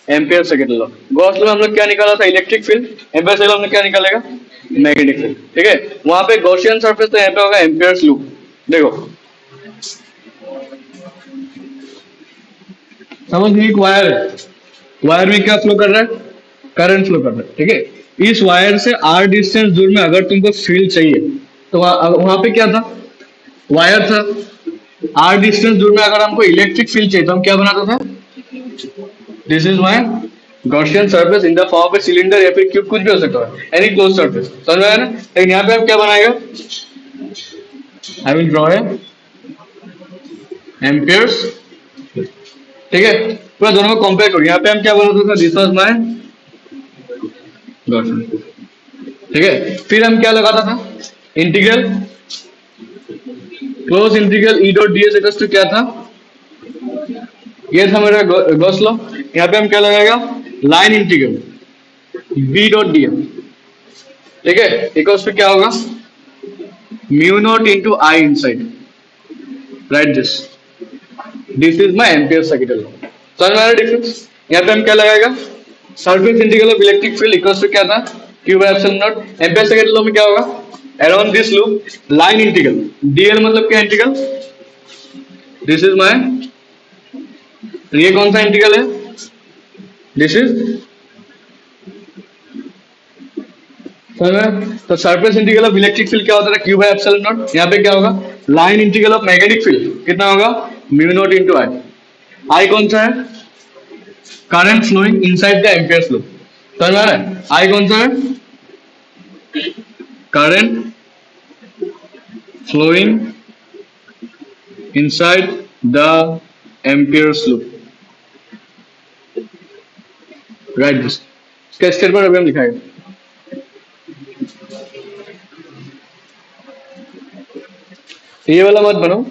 Ampere second law. Gauss law में हम लोग क्या निकाला था? Electric field. Ampere second law में क्या निकालेगा? मैग्नेटिक फील्ड, ठीक है। वहां पे गॉसियन सरफेस, तो यहाँ पे होगा एम्पियर्स लूप। देखो समझ नहीं, एक वायर है, वायर में क्या फ्लो कर रहा है? करंट फ्लो कर रहा है, ठीक है। इस वायर से आर डिस्टेंस दूर में अगर तुमको फील्ड चाहिए तो वहां पे क्या था? वायर था। आर डिस्टेंस दूर में अगर हमको इलेक्ट्रिक फील्ड चाहिए तो हम क्या बनाता था? This is my Gaussian surface in the form of a cylinder या फिर क्यूब, कुछ भी हो सकता है, एनी क्लोज सरफेस, समझ में आया ना? लेकिन यहाँ पे हम क्या बनाएगा? I will draw a amperes, ठीक है। पूरा दोनों को कंपेयर करो। यहाँ पे हम क्या बोलते थे? दिस वाज माय गॉसियन, ठीक है। फिर हम क्या लगाता था? Integral, close integral E dot DS equals to क्या था? ये था मेरा गॉस लॉ। यहाँ पे हम क्या लगाएगा? Line integral B dot DS, ठीक है, इक्वल्स टू क्या होगा? Mu naught into I inside, right this, this is my Ampere second law. समझ में आ रहा है डिफरेंस? यहाँ पे हम क्या लगाएगा? Surface integral of electric field equals to क्या था, Q by epsilon naught. Ampere second law में क्या होगा, around this loop line integral, DL मतलब क्या इंटीग्रल, दिस इज माय, ये कौन सा इंटीग्रल है, दिस इज, समझ में। तो surface integral of electric field क्या होता है, क्यू बाय एप्सिलॉन नॉट। यहाँ पे क्या होगा, line integral of magnetic field कितना होगा, mu naught into I. I कौन सा है, current flowing inside the ampere loop, समझ में आ रहा है। आई कौन सा है, current flowing inside the ampere loop, right this. इसका स्टेटमेंट अभी हम दिखाएंगे। ये वाला मत बनाओ,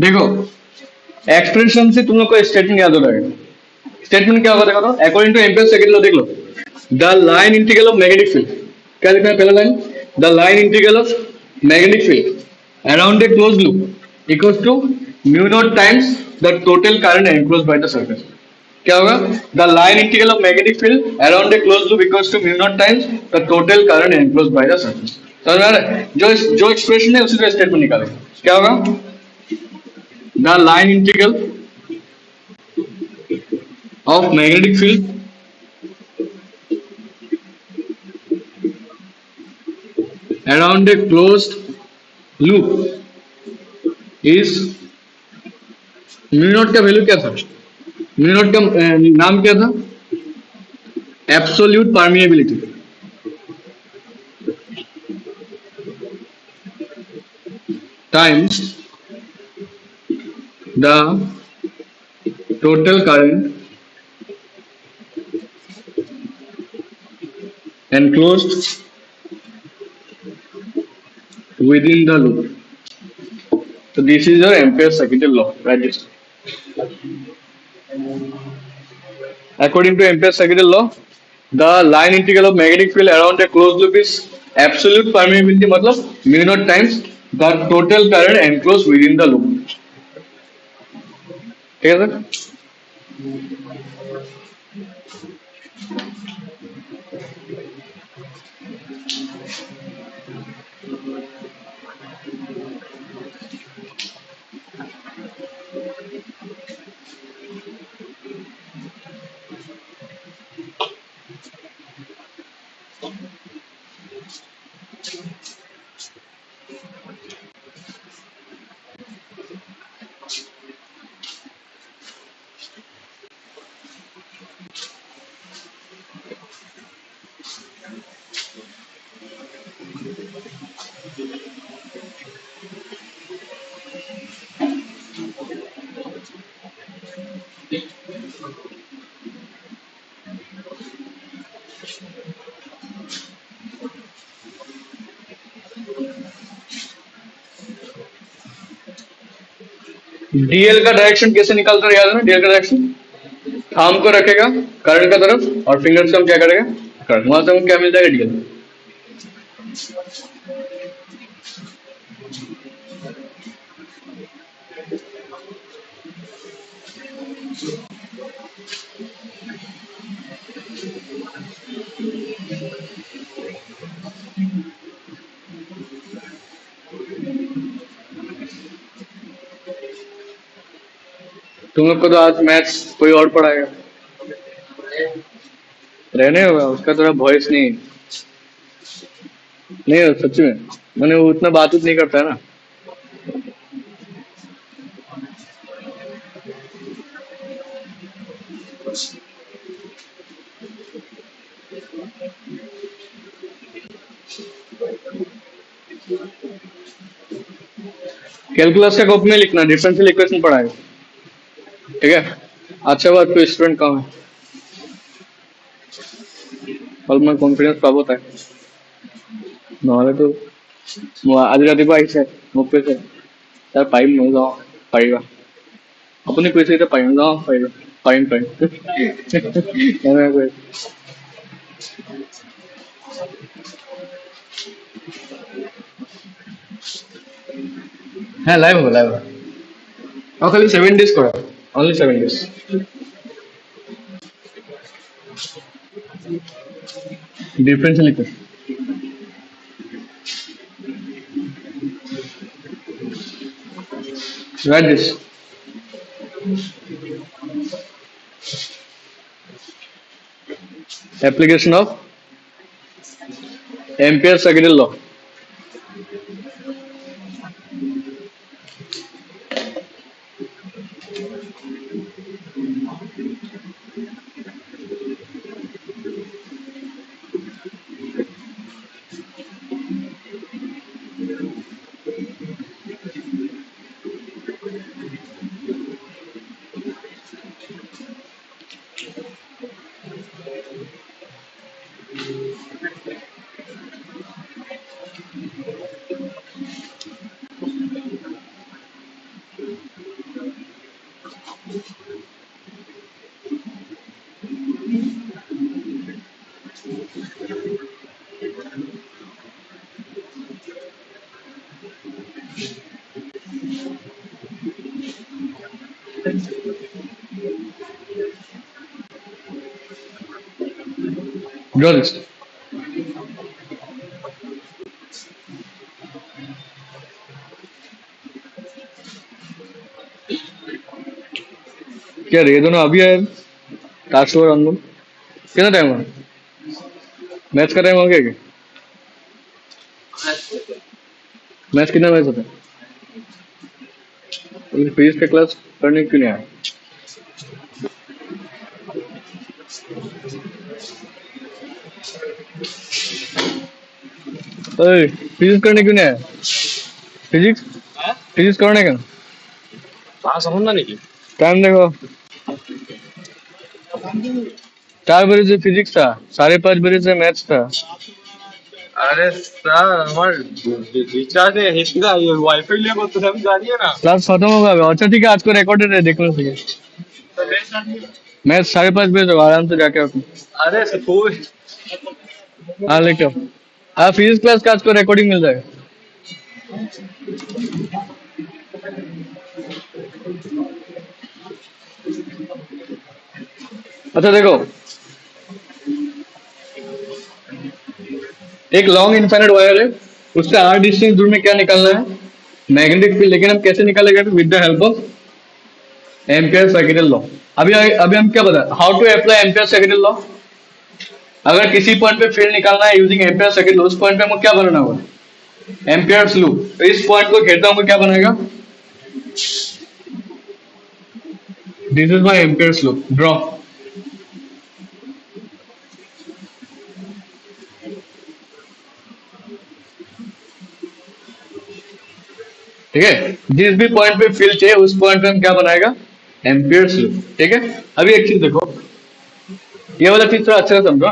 देखो एक्सप्रेशन से तुम लोग को स्टेटमेंट याद हो जाएगा। स्टेटमेंट क्या होगा देखो तो, according to Ampere second law, देख लो, the line integral of magnetic field, क्या लिखना है पहला line, the line integral of magnetic field around a close loop equals to mu naught times the total current enclosed by the surface. क्या होगा, the line integral of magnetic field around a close loop equals to mu naught times the total current enclosed by the surface. समझ में आ रहा है, जो expression है उसी का स्टेटमेंट निकालेंगे। क्या होगा, the line integral of magnetic field around a closed loop is, mu naught का वैल्यू क्या था, म्यू नॉट का नाम क्या था, absolute permeability, times the total current enclosed within the loop. So this is your Ampere's second law, right? This. According to Ampere's second law, the line integral of magnetic field around a closed loop is absolute permeability, मतलब mu naught times the total current enclosed within the loop. ठीक है sir. DL का direction कैसे निकालता है, याद है ना, डीएल का डायरेक्शन, थाम को रखेगा करंट का तरफ और फिंगर से हम क्या करेगा, करंट, वहां से हमको क्या मिल जाएगा, डीएल। तुम लोग को तो आज मैथ्स कोई और पढ़ाएगा, रहने होगा, उसका थोड़ा वॉइस नहीं हो, सच में मैंने वो उतना बात नहीं करता है ना। कैलकुलस का कॉपी में लिखना, डिफरेंशियल इक्वेशन पढ़ाएगा, ठीक है। अच्छा बात, कोई स्टूडेंट कहाँ है, অলপ মই কনফিডেন্স পাব তাই, নহ'লেতো মই আজি ৰাতিপুৱা আহিছে মোক কৈছে তাৰ পাৰিম, মই যাওঁ পাৰিবা, আপুনি কৈছে এতিয়া পাৰিম, যাওঁ পাৰিবা, পাৰিম পাৰিম এনেকে কৈ হ্যাঁ লাইভ হবে লাইভ হবে। খালি 7 days করা, অনলি 7 days। ডিফারেন্স লিখো, right this application of Ampere second law। Draw this। क्या रे, ये दोनों अभी आए टास्क और अनमोल, कितना टाइम हुआ, मैच का टाइम हो गया क्या, मैच कितना मैच होता है, फिजिक्स का क्लास करने क्यों नहीं आया, फिजिक्स करने क्यों नहीं आया, फिजिक्स फिजिक्स करने का समझना नहीं। टाइम देखो, 4 बजे से फिजिक्स था, 5:30 बजे से मैच था। अरे सर আমার রিচার্জে হেসিদা ওয়াইফাই লিয়ে করতে আমি জানি না। क्लास खत्म होगा अभी। अच्छा ठीक है, आज को रिकॉर्डेड है, देखना चाहिए। मैच 5:30 बजे तक आराम से जाके अपने। अरे कोई हाँ लेकर, हाँ फिजिक्स क्लास का आज को रिकॉर्डिंग मिल जाएगा। अच्छा देखो, एक लॉन्ग इनफाइनाइट वायर है, उससे आर डिस्टेंस दूर में क्या निकालना है, मैग्नेटिक फील्ड, लेकिन हम कैसे निकालेंगे, with the help of Ampere second law. अभी अभी हम क्या बता, how to apply Ampere second law. अगर किसी पॉइंट पे फील्ड निकालना है यूजिंग एम्पियर सेकेंड लॉ, उस पॉइंट पे हमको क्या बनाना होगा, एम्पियर्स लूप। तो इस पॉइंट को घेरता हूँ क्या बनेगा, this is my amperes loop, draw. ठीक है, जिस भी पॉइंट पे फील्ड चाहिए उस पॉइंट पे हम क्या बनाएगा, एम्पियर्स लूप। ठीक है, अभी एक चीज देखो, ये वाला चीज थोड़ा अच्छे से समझो।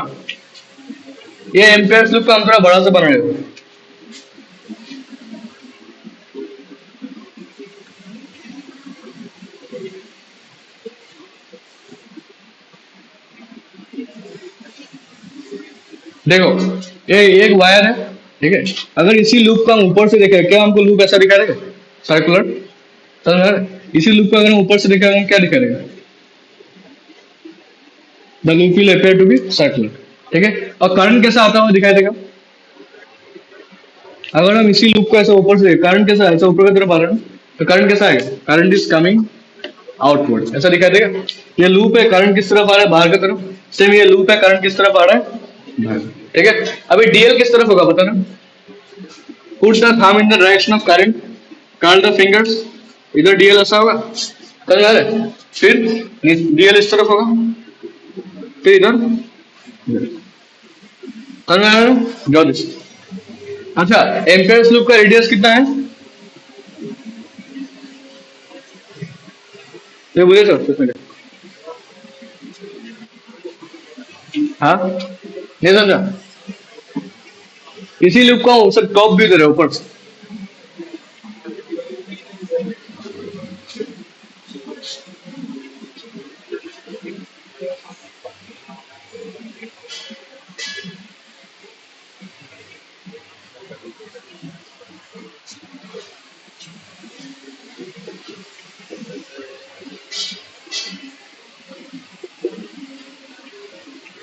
ये एम्पियर्स लूप का हम थोड़ा बड़ा से बना रहे हो। देखो ये एक वायर है, ठीक है, अगर इसी लूप को हम ऊपर से देखें, क्या हमको लूप ऐसा दिखा देगा, सर्कुलर। समझ रहे हैं? इसी लूप को अगर हम ऊपर से देखें, हम क्या दिखा देगा, the loop will appear to be circular. ठीक है, और करंट कैसा आता हुआ दिखाई देगा, अगर हम इसी लूप को ऐसा ऊपर से, करंट कैसा, ऐसा ऊपर की तरफ आ रहा है ना, तो करंट कैसा आएगा, करंट इज कमिंग आउटवर्ड, ऐसा दिखाई देगा। ये लूप है, करंट किस तरफ आ रहा है, बाहर की तरफ। सेम ये लूप है, करंट किस तरफ आ रहा है, बाहर। ठीक है, अभी डीएल किस तरफ होगा बताना, put the thumb in the direction of current, curl the fingers, इधर डीएल ऐसा होगा, समझ आ रहा है? फिर डीएल इस तरफ होगा, फिर इधर, समझ आ रहा है? Draw this। अच्छा, एम्पेयर्स लूप का रेडियस कितना है, ये बोले सर कुछ मिनट। हाँ नहीं समझा? इसी लूप को हम सर टॉप भी दे रहे हैं ऊपर से।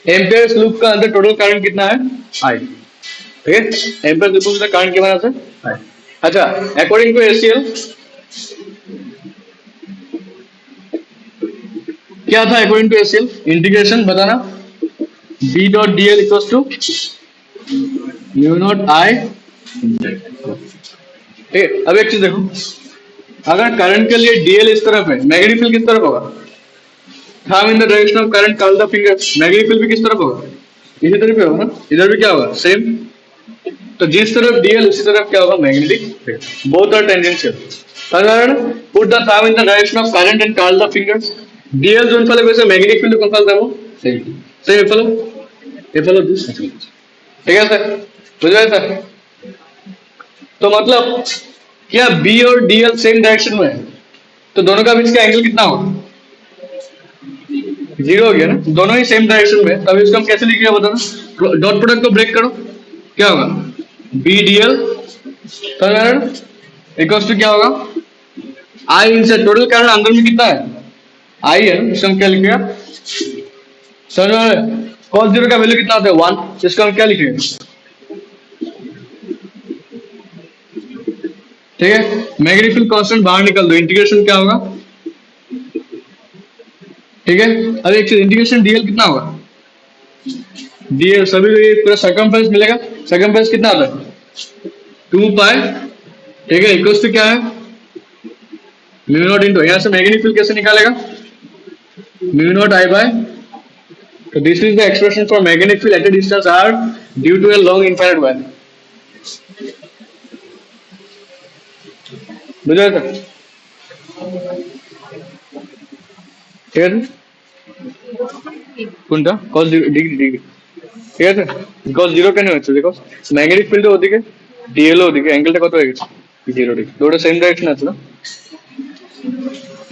एम्पेयर्स लूप का अंदर टोटल करंट कितना है? आई। ठीक है, एम्पेयर्स लूप का करंट कितना है? आई। अच्छा, अकॉर्डिंग टू एसीएल क्या था? अकॉर्डिंग टू एसीएल इंटीग्रेशन बताना। B dot D L equal to mu naught I. ठीक है, अब एक चीज देखो, अगर करंट के लिए डीएल इस तरफ है, मैग्नेटिक फील्ड किस तरफ होगा? Thumb in the direction of current, call the finger, magnetic field भी किस तरफ होगा? इसी तरफ पे होगा ना, इधर भी क्या होगा? सेम। तो जिस तरफ डीएल उसी तरफ क्या होगा? Magnetic field. Both are tangential. Put the thumb in the direction of current and curl the fingers. D l जोन ফলে কইছে ম্যাগনেটিক ফিল্ড কোন ফলে যাবো? সেম। সেম এ ফলো দিস। ঠিক আছে, বুঝা গেছে? तो मतलब क्या बी और डीएल सेम डायरेक्शन में है, तो दोनों का बीच का एंगल कितना होगा? जीरो हो गया ना, दोनों ही सेम डायरेक्शन में है, तब इसको हम कैसे लिखेंगे बताना? डॉट प्रोडक्ट को ब्रेक करो, क्या होगा? बी डीएल इक्वल्स टू क्या होगा? आई इनसे टोटल करंट अंदर में कितना है? आई है ना, इसको हम क्या लिखेगा? समझ में? कॉस जीरो का वैल्यू कितना होता है? 1। इसको हम क्या लिखेंगे? ठीक है, मैग्नेटिक फील्ड कांस्टेंट बाहर निकल दो, इंटीग्रेशन क्या होगा? ठीक है, अब एक चीज, इंटीग्रेशन डीएल कितना होगा? डीएल सभी को ये पूरा सर्कमफ्रेंस मिलेगा। सर्कमफ्रेंस कितना आता है? 2 पाई। ठीक है, इक्वल्स टू क्या है? म्यू नॉट इनटू, यहां से मैग्नेटिक फील्ड कैसे निकालेगा? Mu naught I by. तो this is the expression for magnetic field at a distance r due to a long infinite wire. बुझा था? ঠিক আছে, কোনটা? cos degree degree. ঠিক আছে, cos জিরো কেন হচ্ছে? দেখো ম্যাগনেটিক ফিল্ড ওদিকে, ডিএল ওদিকে, অ্যাঙ্গেলটা কত হয়ে गया? 0 डिग्री। दोनों सेम डायरेक्शन আছে ना?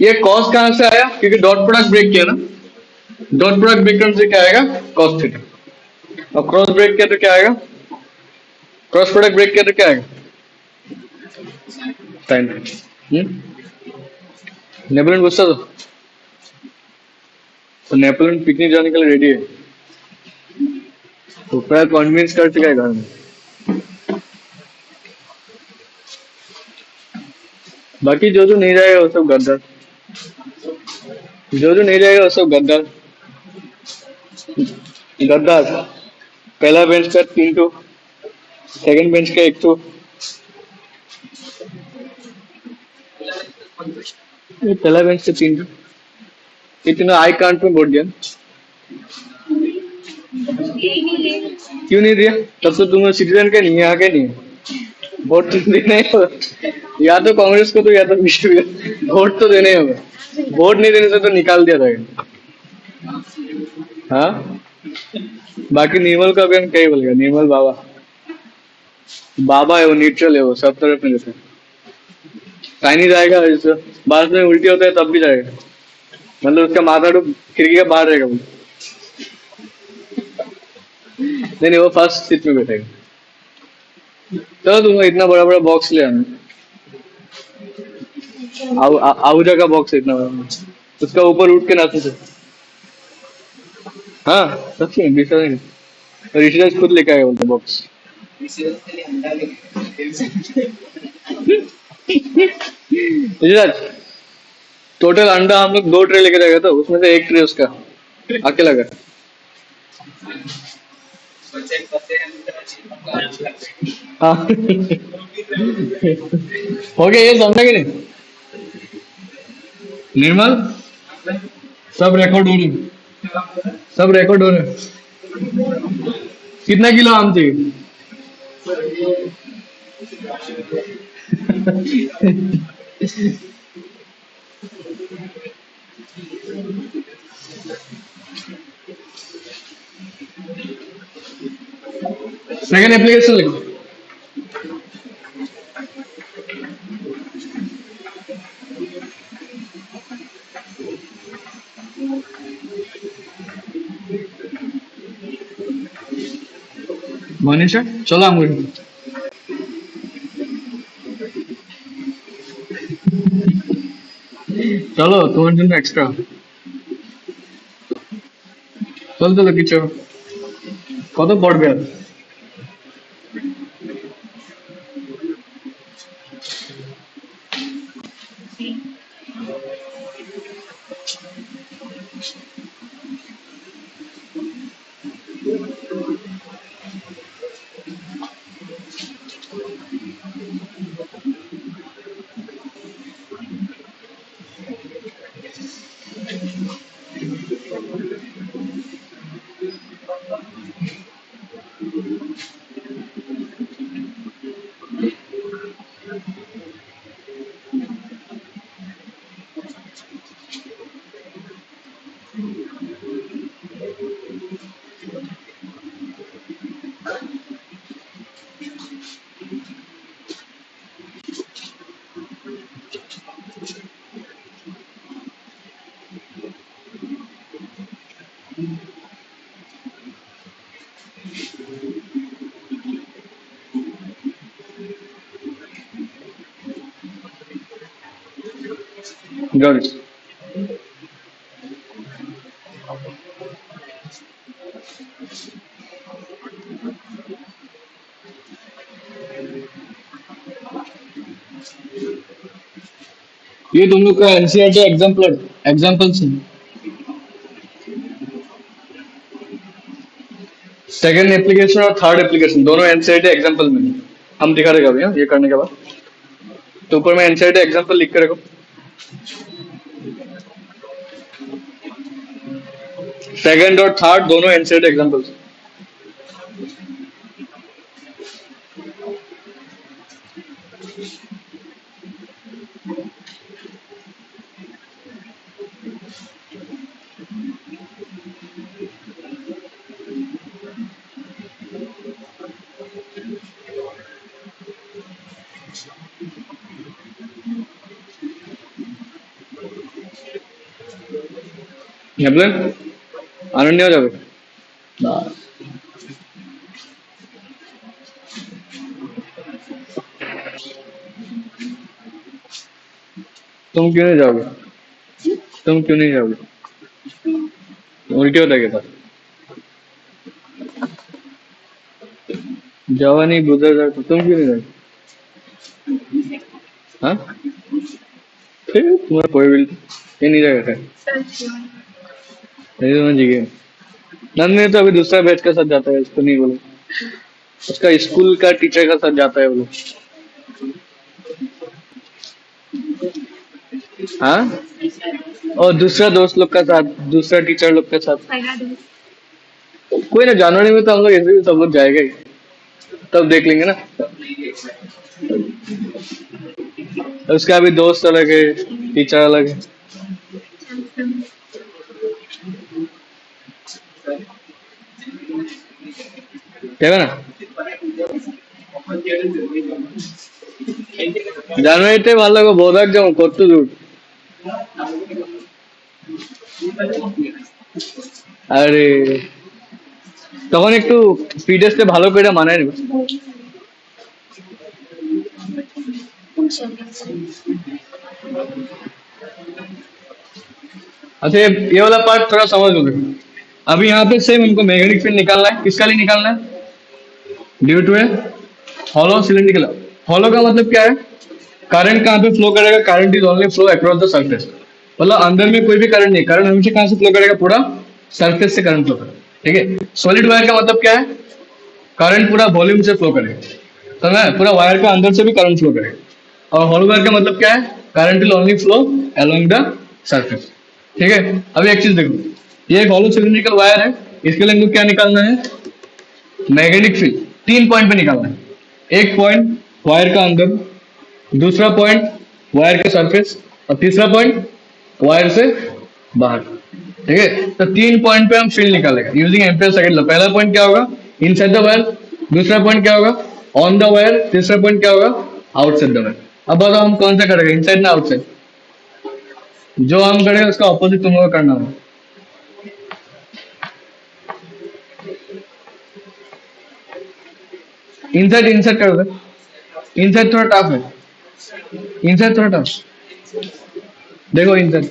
ये cos कहां से आया? क्योंकि डॉट प्रोडक्ट ब्रेक किया ना, डॉट प्रोडक्ट ब्रेक करने से क्या आएगा? cos theta. और क्रॉस ब्रेक किया तो क्या आएगा? क्रॉस प्रोडक्ट ब्रेक किया तो क्या आएगा? sin। नेपोलियन गुस्सा तो नेपोलियन पिकनिक जाने के लिए रेडी है, तो पूरा कन्विंस कर चुका है घर में। बाकी जो नहीं जाएगा वो सब गद्दार, जो नहीं जाएगा वो सब गद्दार। गद्दार, पहला बेंच का 3 टू, सेकंड बेंच का 1 टू। ये पहला बेंच का 3 टू, इतना आई कांट में बोल दिया। क्यों नहीं दिया? तब तो तुम सिटीजन के नहीं है, आगे नहीं है। वोट तो देना ही होगा, या तो कांग्रेस को तो या तो बीजेपी को, वोट तो देना ही होगा। वोट नहीं देने से तो निकाल दिया जाएगा। हाँ, बाकी निर्मल का भी हम क्या ही बोलेगा? निर्मल बाबा, बाबा है वो, न्यूट्रल है वो, सब तरफ में जैसे साइनी जाएगा, बाद में उल्टी होता है तब भी जाएगा, मतलब उसका माथा तो खिड़की का बाहर रहेगा वो। नहीं, वो फर्स्ट सीट में बैठेगा। चलो तुम इतना बड़ा बड़ा बॉक्स ले आना, आहूजा का बॉक्स है इतना बड़ा, उसका ऊपर उठ के नाचते थे। हाँ सच में, ऋषिराज खुद लेके आया बोलते बॉक्स। ऋषिराज, टोटल अंडा हम लोग 2 ट्रे लेके जाएगा, तो उसमें से 1 ट्रे उसका अकेला का। हाँ हो गया, ये समझा कि नहीं? निर्मल, सब रिकॉर्ड हो रहे, सब रिकॉर्ड हो रहे। कितना किलो आम चाहिए? सेकंड एप्लीकेशन लिखो। मनीषा चलो हम चलो তোমার জন্য এক্সট্রা চল চলো কিছু কত পড়বে আর गॉट इट। ये तुम लोग का एनसीईआरटी एग्जाम्पल एग्जाम्पल्स है। सेकंड एप्लीकेशन और थर्ड एप्लीकेशन दोनों एनसीईआरटी एग्जाम्पल में है। हम दिखा देगा भैया ये करने के बाद तो ऊपर में एनसीईआरटी एग्जाम्पल लिख के रखो। सेकंड और थर्ड दोनों एनसीईआरटी एग्जाम्पल्स। अनन्या हो जाओगे तुम क्यों नहीं जाओगे? तुम क्यों नहीं जाओगे? उल्टी होता है क्या था? जवानी गुजर जाए तो तुम क्यों नहीं जाओगे? हाँ फिर तुम्हारा कोई भी ये नहीं जाएगा क्या? नहीं समझ गए। नंदनी तो अभी दूसरा बैच के साथ जाता है इसको नहीं बोलो। उसका स्कूल का टीचर का साथ जाता है वो लोग। हाँ और दूसरा दोस्त लोग का साथ दूसरा टीचर लोग के साथ कोई ना जनवरी में तो हम लोग ऐसे भी सब लोग जाएगा ही तब देख लेंगे ना। उसका भी दोस्त अलग है टीचर अलग है ठीक है ना। জানুয়ারিতে ভালো লাগবে বোধাক যেমন কত দূর আরে তখন একটু ফিডেসে ভালো করে মানায় নেবে। अच्छा ये वाला पार्ट थोड़ा समझ लो। अभी यहाँ पे सेम इनको मैग्नेटिक फील्ड निकालना है किसका लिए निकालना है due to a hollow cylindrical. Hollow का मतलब क्या है करंट कहाँ पे फ्लो करेगा current is only flow across the surface मतलब अंदर में कोई भी करंट नहीं करंट हमेशा कहाँ से फ्लो करेगा पूरा सरफेस से करंट फ्लो करेगा ठीक है। सॉलिड वायर का मतलब क्या है करंट पूरा वॉल्यूम से फ्लो करेगा समझ में पूरा वायर का अंदर से भी करंट फ्लो करेगा और हॉलो वायर का मतलब क्या है current will only flow along the surface ठीक है। अभी एक चीज देखो ये एक हॉलो सिलिंड्रिकल वायर है इसके लिए हमको क्या निकालना है मैग्नेटिक फील्ड 3 पॉइंट पे निकालना है। एक पॉइंट वायर का अंदर दूसरा पॉइंट वायर के सरफेस और तीसरा पॉइंट वायर से बाहर ठीक है। तो 3 पॉइंट पे हम फील्ड निकालेंगे यूजिंग एम्पियर सेकंड लॉ। पहला पॉइंट क्या होगा इनसाइड द वायर दूसरा पॉइंट क्या होगा, ऑन द वायर। तीसरा पॉइंट क्या होगा, आउटसाइड द वायर। अब बताओ हम कौन सा करेंगे, इनसाइड ना आउटसाइड? जो हम करेंगे उसका ऑपोजिट तुम लोगों को करना होगा। इनसाइड इनसाइड करोगे, इनसाइड थोड़ा टफ है, इनसाइड थोड़ा टफ। देखो inside,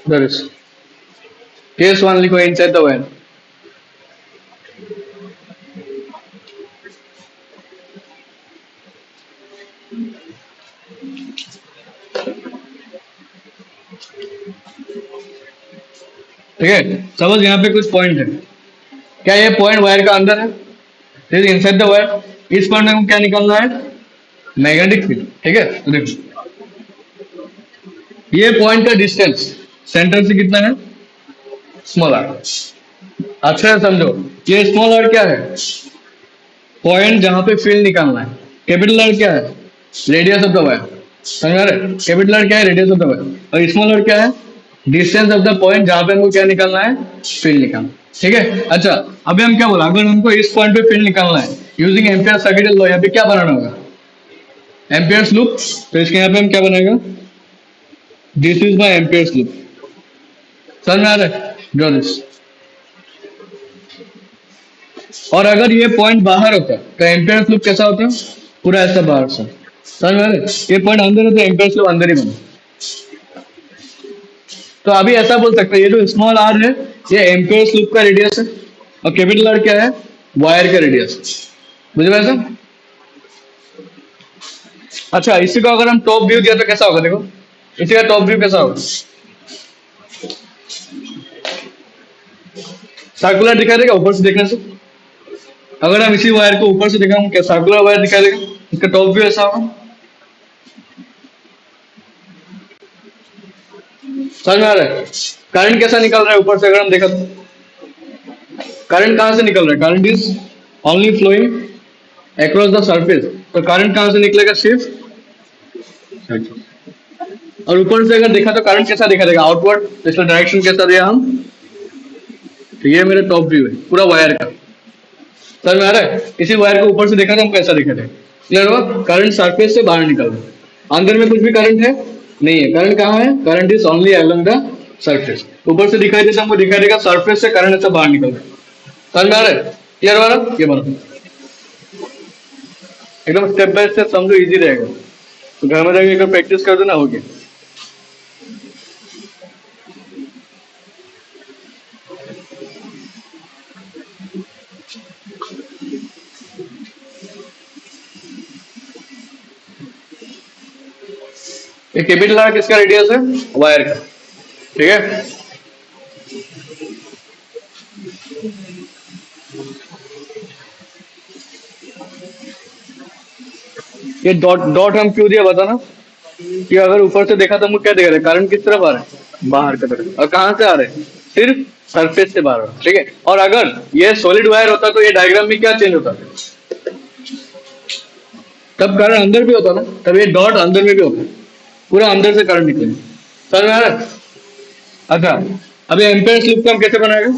there is case one लिखो इनसाइड द वायर। ठीक है, सपोज यहाँ पे कुछ पॉइंट है, क्या ये पॉइंट वायर का अंदर है? This inside the wire. इस पॉइंट में हमको क्या निकालना है, मैग्नेटिक फील्ड। ठीक है, तो देखो ये पॉइंट का डिस्टेंस सेंटर से कितना है, स्मॉल आर। अच्छा समझो, ये स्मॉल आर क्या है, पॉइंट जहां पे फील्ड निकालना है। कैपिटल आर क्या है, रेडियस ऑफ द वायर। समझ आ रहा है, कैपिटल आर क्या है, रेडियस ऑफ द वायर। और स्मॉल आर क्या है, डिस्टेंस ऑफ द पॉइंट जहां पे हमको क्या निकालना है, फील्ड निकालना। ठीक है, अच्छा अभी हम क्या बोला, अगर हमको इस पॉइंट पे फील्ड निकालना है यूजिंग एम्पियर सर्किट लॉ, यहाँ पे क्या बनाना होगा, एम्पियर्स लूप। तो इसके यहाँ पे हम क्या बनाएगा, this is my amperes loop. समझ में आ रहा है, ड्रॉ दिस। और अगर ये पॉइंट बाहर होता तो एम्पियर्स लूप कैसा होता, पूरा ऐसा बाहर से। समझ में आ रहा है, ये पॉइंट अंदर है तो एम्पियर्स लूप अंदर ही बना। तो अभी ऐसा बोल सकते हैं, ये जो स्मॉल आर है ये एम्पियर्स लूप का रेडियस है, और कैपिटल आर क्या है, वायर का रेडियस। बुझे वैसा? अच्छा इसी को अगर हम टॉप व्यू दिया तो कैसा होगा, देखो इसी का टॉप व्यू कैसा होगा, सर्कुलर दिखाई देगा ऊपर से देखने से। अगर हम इसी वायर को ऊपर से देखा, क्या सर्कुलर वायर दिखाई देगा, इसका टॉप व्यू ऐसा होगा। समझ में आ रहा है, करंट कैसा निकल रहा है ऊपर से अगर हम देखा तो, करंट कहां से निकल रहा है, current is only flowing across the surface. तो करंट कहां से निकलेगा, सिर्फ। और ऊपर से अगर देखा तो करंट कैसा दिखा देगा, आउटवर्ड। तो इसका डायरेक्शन कैसा दिया हम, तो ये मेरा टॉप व्यू है पूरा वायर का। समझ में आ रहा है, इसी वायर को ऊपर से देखा तो हम कैसा दिखा देगा, क्लियर हुआ। करंट सरफेस से बाहर निकल रहा है, अंदर में कुछ भी करंट है नहीं है। करंट कहाँ है, current is only along the surface. ऊपर से दिखाई देता हमको दिखाई देगा सरफेस से करंट ऐसा बाहर निकल रहा है। समझ में आ रहा है, क्लियर हुआ ना, ये बना एकदम स्टेप बाय स्टेप समझो, इजी रहेगा। तो घर में जाकर प्रैक्टिस कर देना, हो गया। ये कैपिटल आर किसका रेडियस है, वायर का। ठीक है, ये डॉट डॉट हम क्यों दिया बताना, कि अगर ऊपर से देखा तो हमको क्या दिख रहा है, करंट किस तरफ आ रहा है, बाहर की तरफ। और कहां से आ रहे हैं, सिर्फ सरफेस से बाहर आ रहा है। ठीक है, और अगर ये सॉलिड वायर होता तो ये डायग्राम में क्या चेंज होता, तब करंट अंदर भी होता ना, तब ये डॉट अंदर में भी होता, पूरा अंदर से करंट निकलेगा। समझ में आ रहा है। अच्छा अभी एम्पियर लूप को हम कैसे बनाएगा,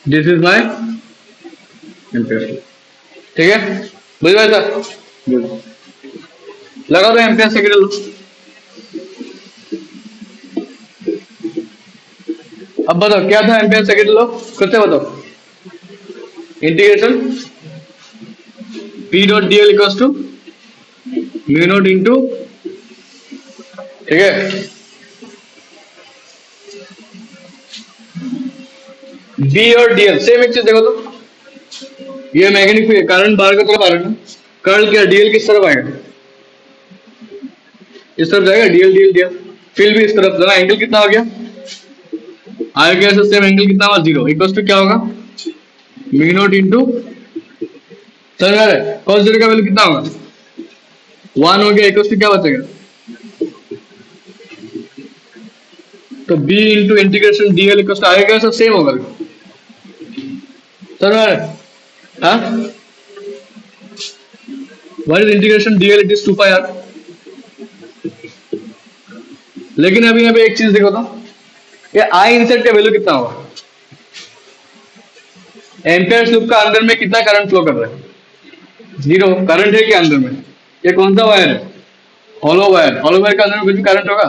this is my ampere loop. ठीक है, बुझ गए सर, लगा दो एम्पियर सेकेंड लूप। अब बताओ क्या था एम्पियर सेकेंड लॉ, खुद से बताओ। Integration B dot D l equals to mu naught into, ठीक है, बी और डीएल सेम एक चीज। देखो तो ये मैग्नेटिक करंट बाहर की तरफ आ रहा है ना, कर्ल क्या, डीएल किस तरफ आएगा, इस तरफ जाएगा, डीएल डीएल डीएल। फील्ड भी इस तरफ जाना, एंगल कितना हो गया, आएगा ऐसे सेम एंगल कितना हुआ, 0 इक्वल्स टू क्या होगा, म्यू नॉट इंटू, समझ आ रहा है, कॉस 0 का वैल्यू कितना होगा, 1 हो गया, इक्वल्स टू क्या बचेगा, तो b into integration d l equals to आएगा, सब सेम होगा। सर हाँ, what is integration d l, it is 2 pi r. लेकिन अभी यहाँ पे एक चीज देखो तो, ये आई इंसर्ट का वैल्यू कितना होगा? एम्पेयर लूप का अंदर में कितना करंट फ्लो कर रहा है? जीरो करंट है क्या अंदर में? ये कौन सा वायर है? Hollow wire. हॉलो वायर का अंदर में कुछ भी करंट होगा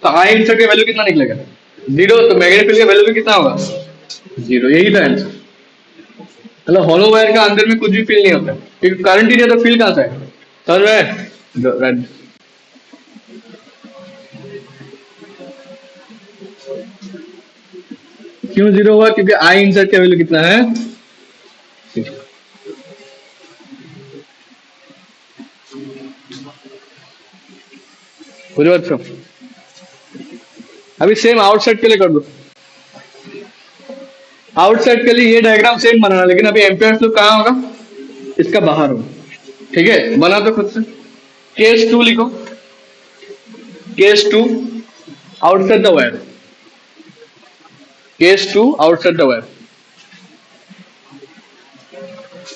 तो आई इंसर्ट का वैल्यू कितना निकलेगा? जीरो। तो मैग्नेटिक फील्ड का वैल्यू भी कितना होगा? जीरो। यही था आंसर। मतलब हॉलो वायर का अंदर में कुछ भी फील नहीं होता क्योंकि करंट ही नहीं, तो फील कहां से है? सर है। क्यों जीरो हुआ? क्योंकि आई इंसर्ट का वैल्यू कितना है? पूरी बात सुन। अभी सेम आउटसाइड के लिए कर दो। आउटसाइड के लिए ये डायग्राम सेम बनाना, लेकिन अभी एम्पेयर लूप कहाँ होगा? इसका बाहर होगा। ठीक है, बना दो खुद से। केस टू लिखो। Case two outside the wire. Case two outside the wire.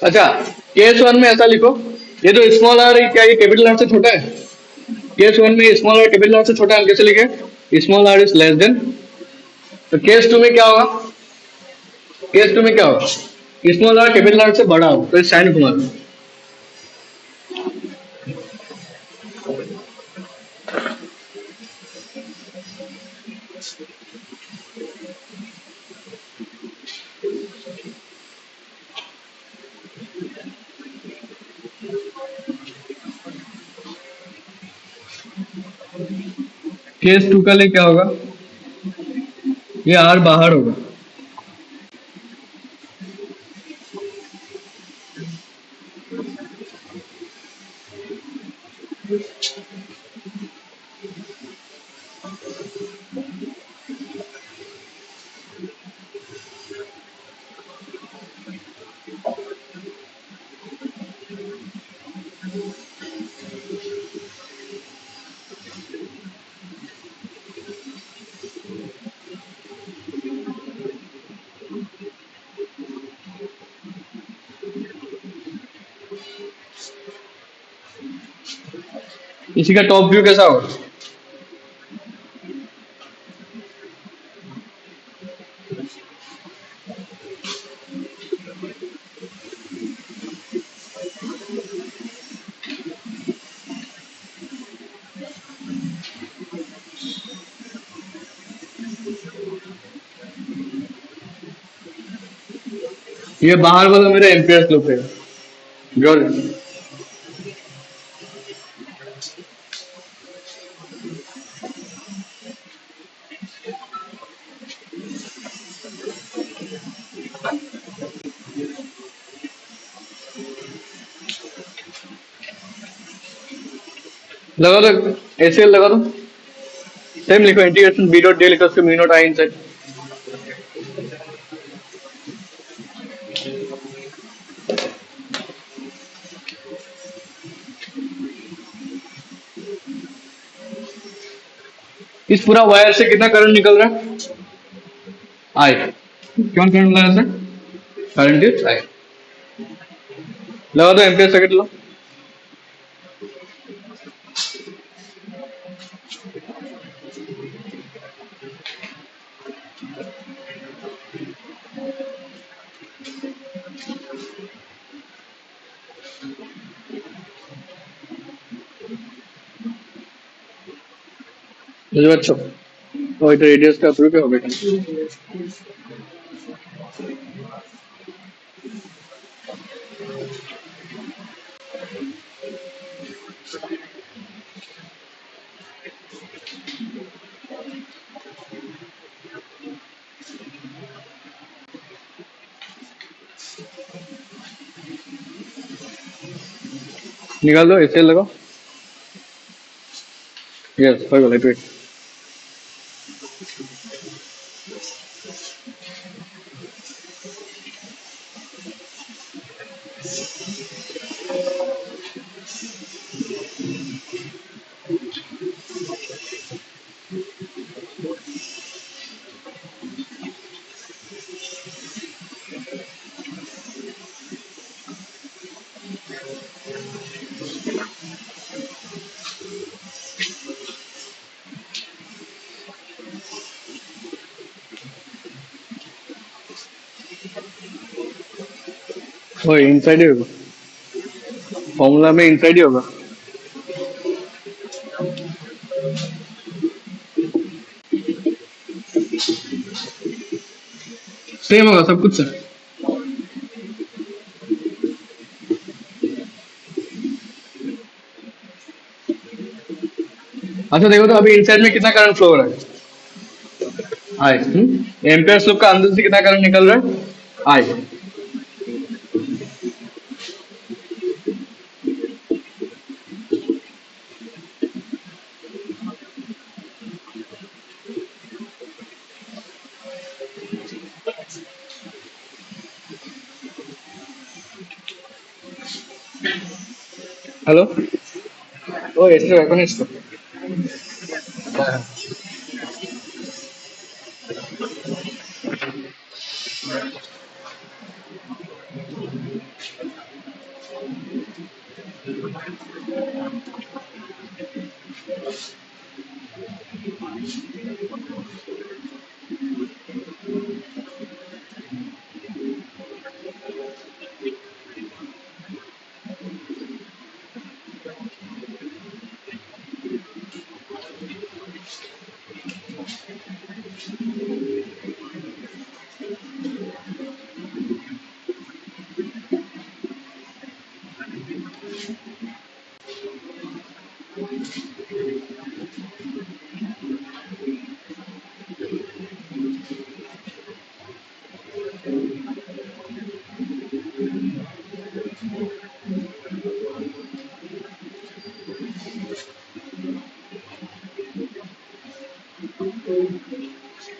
अच्छा, केस वन में ऐसा लिखो, ये जो स्मॉल आर है क्या ये कैपिटल आर से छोटा है? केस वन में स्मॉल आर कैपिटल आर से छोटा है, हम कैसे लिखे? Small r is less than. तो केस टू में क्या होगा? केस टू में क्या होगा? स्मॉल आर कैपिटल आर से बड़ा हो, तो साइन घुमा दो। केस टू का लिए क्या होगा? ये आर बाहर होगा। इसी का टॉप व्यू कैसा होगा? ये बाहर वाला मेरा एम्पियर लूप है। जो लगा दो, ऐसे लगा दो। सेम लिखो, इंटीग्रेशन बी डॉट डी लिखो, उसके म्यू नॉट आई इनसाइड। इस पूरा वायर से कितना करंट निकल रहा है? आई। कौन करंट लगा सर? Current is I. लगा दो एम्पियर सेकंड लो। मुझे अच्छा, और इधर रेडियस का थ्रू क्या हो बेटा? निकाल दो, ऐसे लगाओ। यस, हो गया, वेट। ओ इनसाइड ही होगा, फॉर्मूला में इनसाइड ही होगा। सेम होगा सब कुछ सर। अच्छा देखो तो अभी इनसाइड में कितना करंट फ्लो हो रहा है? आई। एम्पेयर लूप का अंदर से कितना करंट निकल रहा है? आई। हेलो। ओ ಎಷ್ಟು ವೆಪನ್ ಎಷ್ಟು?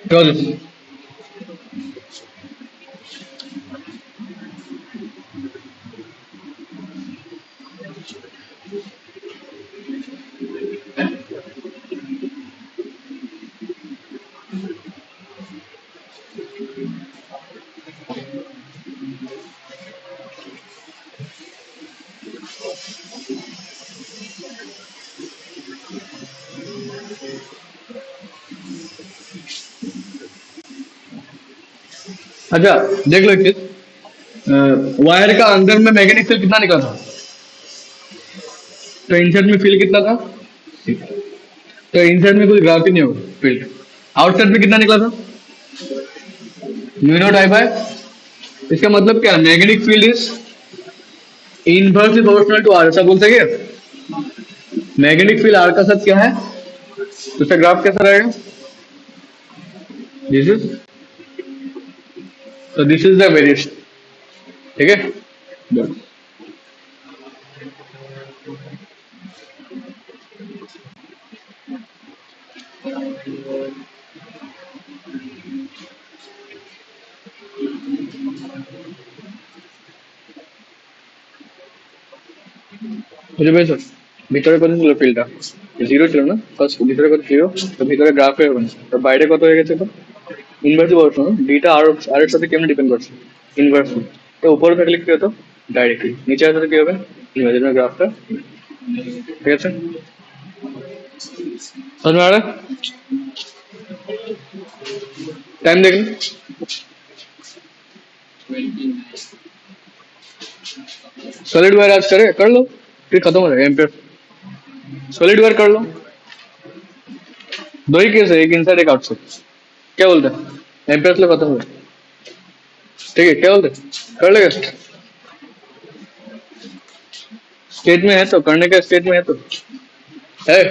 Draw this. अच्छा देख लो एक चीज, वायर का अंदर में मैग्नेटिक फील्ड कितना निकला था? तो इनसाइड में फील्ड कितना था? तो इनसाइड में कोई ग्राफ ही नहीं होगा फील्ड। आउटसाइड में कितना निकला था? Mu naught I by. इसका मतलब क्या है? Magnetic field is inversely proportional to r, ऐसा बोल सके? मैग्नेटिक फील्ड आर का साथ क्या है? तो उसका ग्राफ कैसा रहेगा? दिस इज, तो दिस इज द वेरिएशन। ठीक है, Done. বুঝে পেয়েছো? ভিতরে কত ছিল ফিল্ডটা? জিরো ছিল না ফার্স্ট, ভিতরে কত জিরো, তো ভিতরে গ্রাফে হবে না, তো বাইরে কত হয়ে গেছে? তো ইনভার্সলি বলছো না, ডিটা আর আর এর সাথে কেমন ডিপেন্ড করছে? ইনভার্সলি। তো উপরে থাকলে কি হতো? ডাইরেক্টলি। নিচে আসলে কি হবে? ইনভার্সলি গ্রাফটা। ঠিক আছে, समझ में आ रहा है? टाइम देख लो। सॉलिड वायर आज करे कर लो, फिर खत्म हो जाएगा एम्पेयर। सॉलिड वायर कर लो। दो ही केस है, एक इनसाइड एक आउटसाइड। क्या बोलते हैं? एम्पेयर से खत्म हो गया। ठीक है, क्या बोलते हैं? कर लेगा? स्टेट में है तो करने का, स्टेट में है तो है।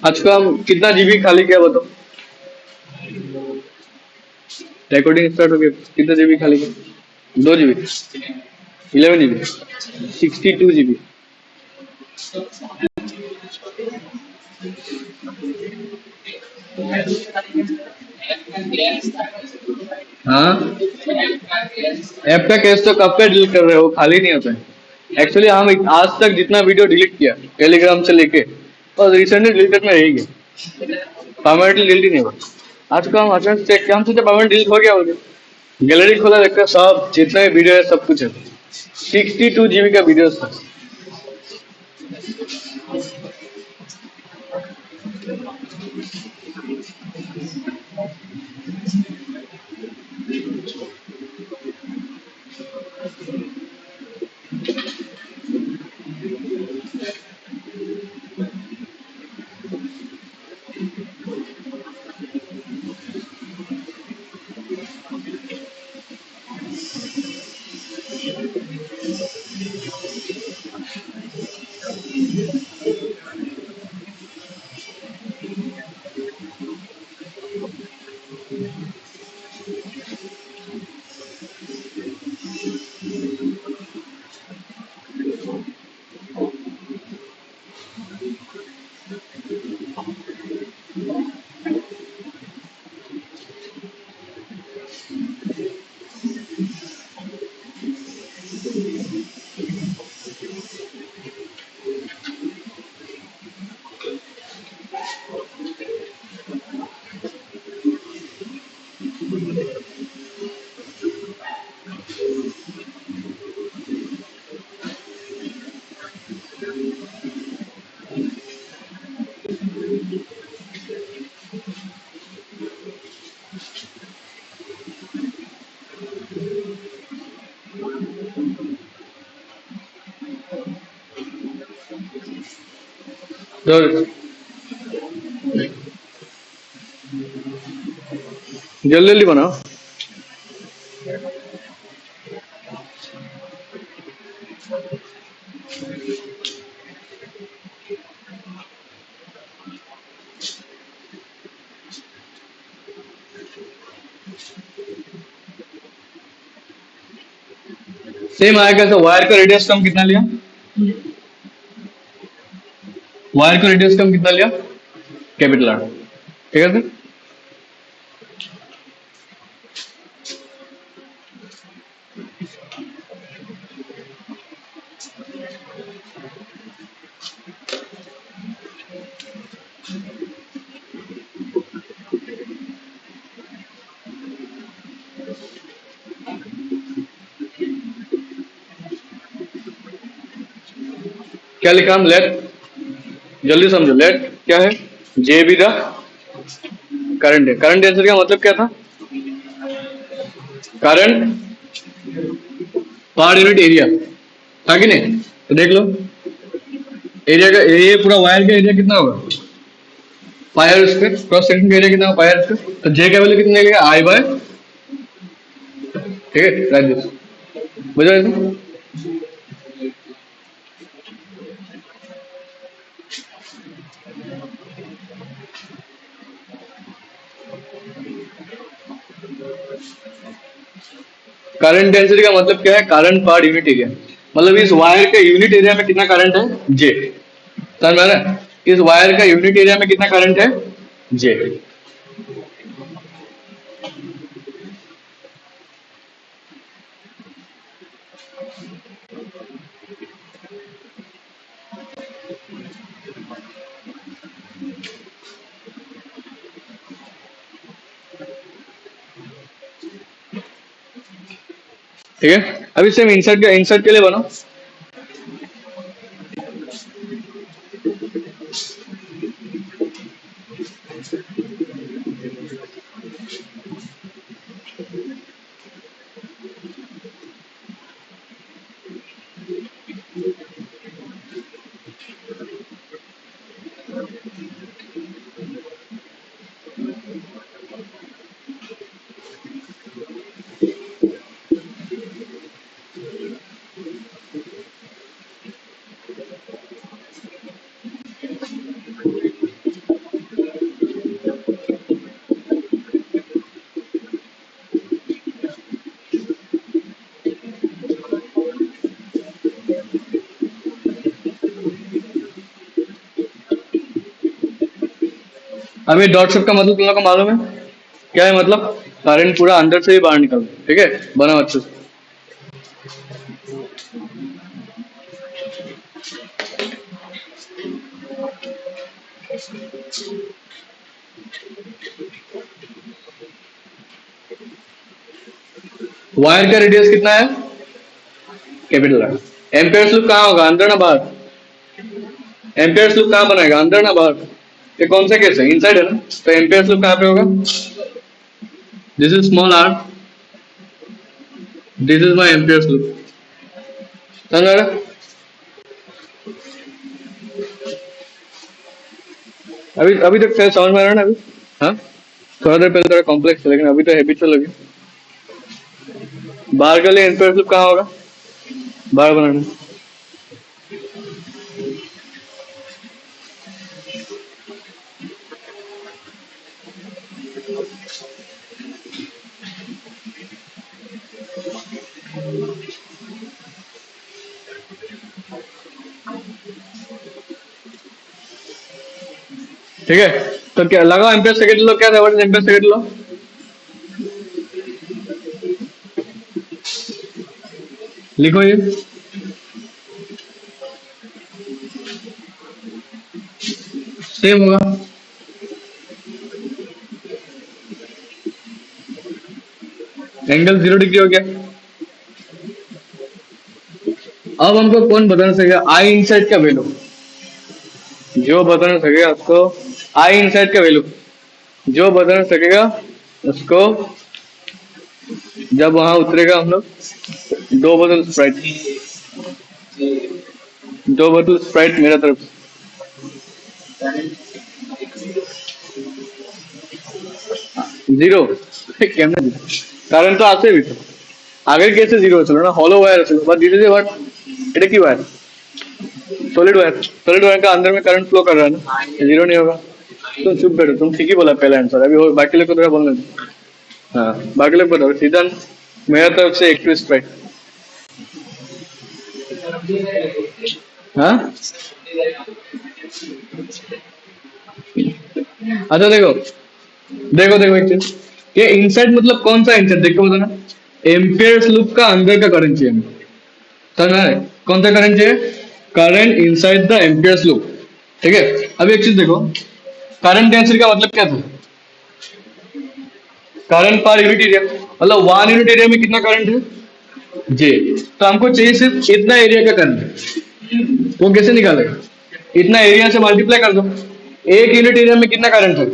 आज का हम कितना जीबी खाली किया बताओ? रिकॉर्डिंग स्टार्ट हो गया, कितना जीबी खाली किया? 2 जीबी, 11 जीबी, 62 जीबी। हाँ, ऐप का केस तो कब का डिलीट कर रहे हो, खाली नहीं होता है। एक्चुअली हम आज तक जितना वीडियो डिलीट किया टेलीग्राम से लेके, और रिसेंटली डिलीटेड में रह गया, परमानेंटली डिलीट ही नहीं हुआ। आज का हम अचानक चेक किया, हम सोचे बाबा डिलीट हो गया होगा। गैलरी खोला, देखा सब जितने वीडियो है सब कुछ है। 62 GB का वीडियो था। तो जल्दी जल्दी बनाओ। सेम आएगा। तो वायर का रेडियस कम कितना लिया? वायर का रेडियस कम कितना लिया? Capital R. ठीक है सर। क्या लिखा हम? लेट, जल्दी समझो, लेट क्या है? जे बी द करंट है। करंट डेंसिटी का मतलब क्या था? करंट पर यूनिट एरिया, था कि नहीं? तो देख लो, एरिया का, ये पूरा वायर का एरिया कितना होगा? Pier square. क्रॉस सेक्शन का एरिया कितना होगा? Pier square. तो जे का वैल्यू कितने लगेगा? आई बाय, ठीक है, लाइक दिस। बुझा ऐसे? करंट डेंसिटी का मतलब क्या है? Current per unit area. मतलब इस वायर के यूनिट एरिया में कितना करंट है? जे। समझ में आ रहा है? इस वायर का यूनिट एरिया में कितना करंट है? जे। ठीक है, अभी सेम इंसर्ट के लिए बनाओ। अभी डॉट शॉट का मतलब तुम लोग को मालूम है क्या है? मतलब करंट पूरा अंदर से ही बाहर निकल, ठीक है, बनाओ अच्छे से। वायर का रेडियस कितना है? Capital R. एम्पेयर्स लूप कहाँ होगा, अंदर ना बाहर? एम्पेयर्स लूप कहाँ बनाएगा, अंदर ना बाहर? ये कौन सा केस है, इनसाइड है ना, तो एम्पेयर्स लूप कहाँ पे होगा? This is small r, this is my ampere's loop. समझ आ रहा? अभी अभी तक समझ में आ रहा है ना अभी? हाँ, थोड़ा देर पहले थोड़ा कॉम्प्लेक्स है, लेकिन अभी तो हैबिचुअल लगे। बाहर के लिए एम्पेयर्स लूप कहाँ होगा, बाहर बनाना। ठीक है, तो क्या लगाओ एम्पेयर सेकेंड लो, क्या था व्हाट इज एम्पेयर सेकेंड लो? लिखो ये, सेम होगा। एंगल 0 डिग्री हो गया। अब हमको कौन बताना सकेगा आई इनसाइड का वैल्यू? जो बताना सकेगा उसको आई इनसाइड का वैल्यू, जो बताना सकेगा उसको, जब वहां उतरेगा हम लोग, दो बोतल स्प्राइट, दो बोतल स्प्राइट मेरा तरफ। জিরো কেমনে দিল? কারেন্ট তো আছে ভিতরে, আগের কেসে জিরো ছিল না, হলো वायर ছিল, বাট धीरे धीरे बट এটা কি wire, solid wire, solid wire का अंदर में करंट फ्लो कर रहा है ना, जीरो नहीं होगा। तुम चुप बैठो, तुम ठीक ही बोला पहला आंसर, अभी बाकी लोग को थोड़ा बोलने दो। हाँ, बाकी लोग बताओ सीधा, मेरा तरफ से एक ट्विस्ट राइट। हाँ, अच्छा देखो, देखो देखो एक चीज, ये इनसाइड मतलब कौन सा इनसाइड, देखो बताना। एम्पियर्स लूप का अंदर का करंट चाहिए हमें, समझ में आ रहा है? कौन सा करंट चाहिए? Current inside the amperes loop. ठीक है, अब एक चीज देखो, करंट डेंसिटी का मतलब क्या था? करंट पर यूनिट एरिया, मतलब 1 यूनिट एरिया में कितना करंट है, जे। तो हमको चाहिए सिर्फ इतना एरिया का करंट, वो कैसे निकालेगा? इतना एरिया से मल्टीप्लाई कर दो, 1 यूनिट एरिया में कितना करंट है,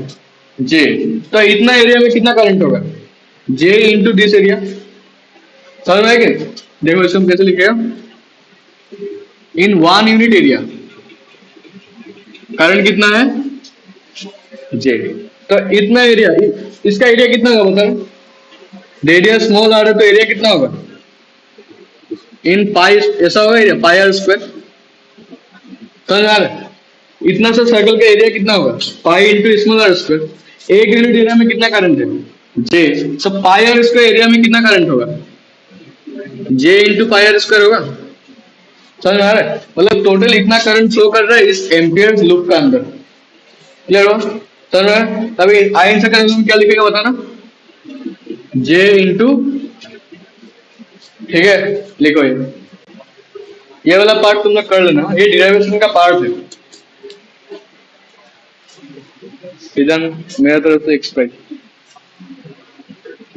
जे। तो इतना एरिया में कितना करंट होगा, जे इंटू दिस एरिया। समझ में आया क्या? देखो इसको हम कैसे लिखेगा, इन 1 यूनिट एरिया करंट कितना है, जे। तो इतना एरिया, इसका एरिया कितना होगा बताओ? रेडियस स्मॉल आर है तो एरिया कितना होगा, इन पाई, ऐसा होगा एरिया पाई आर स्क्वायर। समझ आ रहा है? इतना सा सर्कल का एरिया कितना होगा, pi into small r square. 1 unit area में कितना करंट है, जे। तो पाई आर स्क्वायर एरिया में कितना करंट होगा, J into pi are square होगा। समझ में आ रहा है? मतलब टोटल इतना करंट फ्लो कर रहा है इस एम्पियर लूप का अंदर। क्लियर हो? समझ में आया? तभी आई आंसर का क्या लिखेगा बताना, जे इंटू, ठीक है, लिखो ये वाला पार्ट तुम लोग कर लेना, ये डिराइवेशन का पार्ट है। इधर मेरा तरफ से एक्सपेक्ट,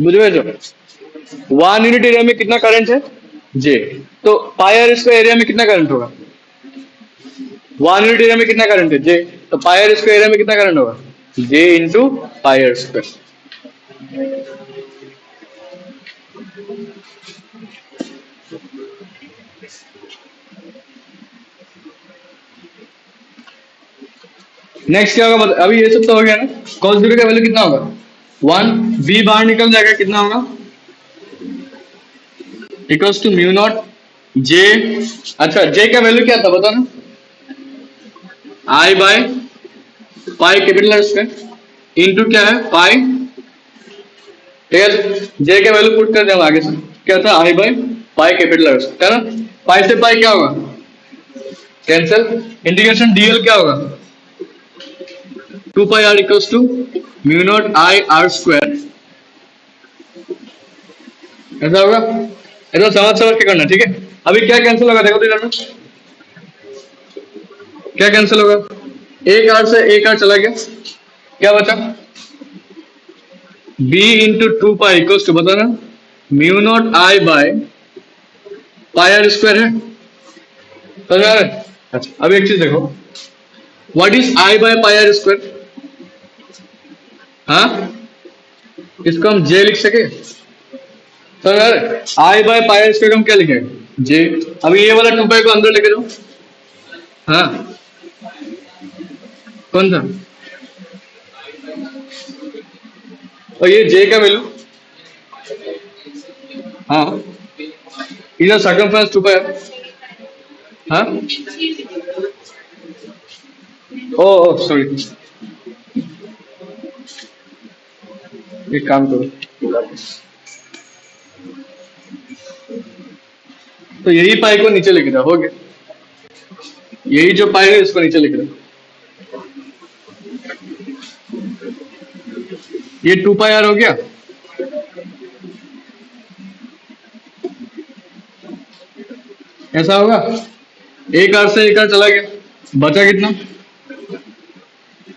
बुझे जो 1 यूनिट एरिया में कितना करंट है, जे। तो पाई आर स्क्वायर एरिया में कितना करंट होगा, 1 यूनिट एरिया में कितना करंट है, जे। तो पाई आर स्क्वायर एरिया में कितना करंट होगा, J into pi are square. Next क्या होगा अभी ये सब तो हो गया ना, कॉस जीरो का वैल्यू कितना होगा, 1, बी बाहर निकल जाएगा, कितना होगा, equals to mu naught J. अच्छा, जे का वैल्यू क्या था बताओ ना, I by pi capital R square into क्या है, पाई। ठीक है, जे का वैल्यू पुट कर दे हम आगे से, क्या था, I by pi capital R square, है ना। पाई से पाई क्या होगा, कैंसिल, इंटीग्रेशन डीएल क्या होगा, 2 pi R equals to mu naught I R square. ऐसा होगा, ऐसा समझ समझ के करना। ठीक है, अभी क्या कैंसिल होगा देखो तो इधर में, क्या कैंसिल होगा, एक आर से एक आर चला गया, क्या बचा? b into two pi equals to, बताना, mu naught I by pi are square है। समझ आ रहा है? अच्छा, अब एक चीज देखो, what is I by pi are square? हाँ, इसको हम जे लिख सके? समझ आ रहा है? आई बाय पाई आर स्क्वायर हम क्या लिखेंगे? जे। अब ये वाला टू पाई को अंदर लेके जाओ। हाँ, कौन सा? और ये जे का वैल्यू, हाँ, इधर सर्कमफ्रेंस टू पाई। हाँ, ओ सॉरी, एक काम करो, तो यही पाई को नीचे लेके जाओ, हो गया। यही जो पाई है इसको नीचे लेके जाओ। ये टू पाई आर हो गया। ऐसा होगा, एक आर से एक आर चला गया, बचा कितना?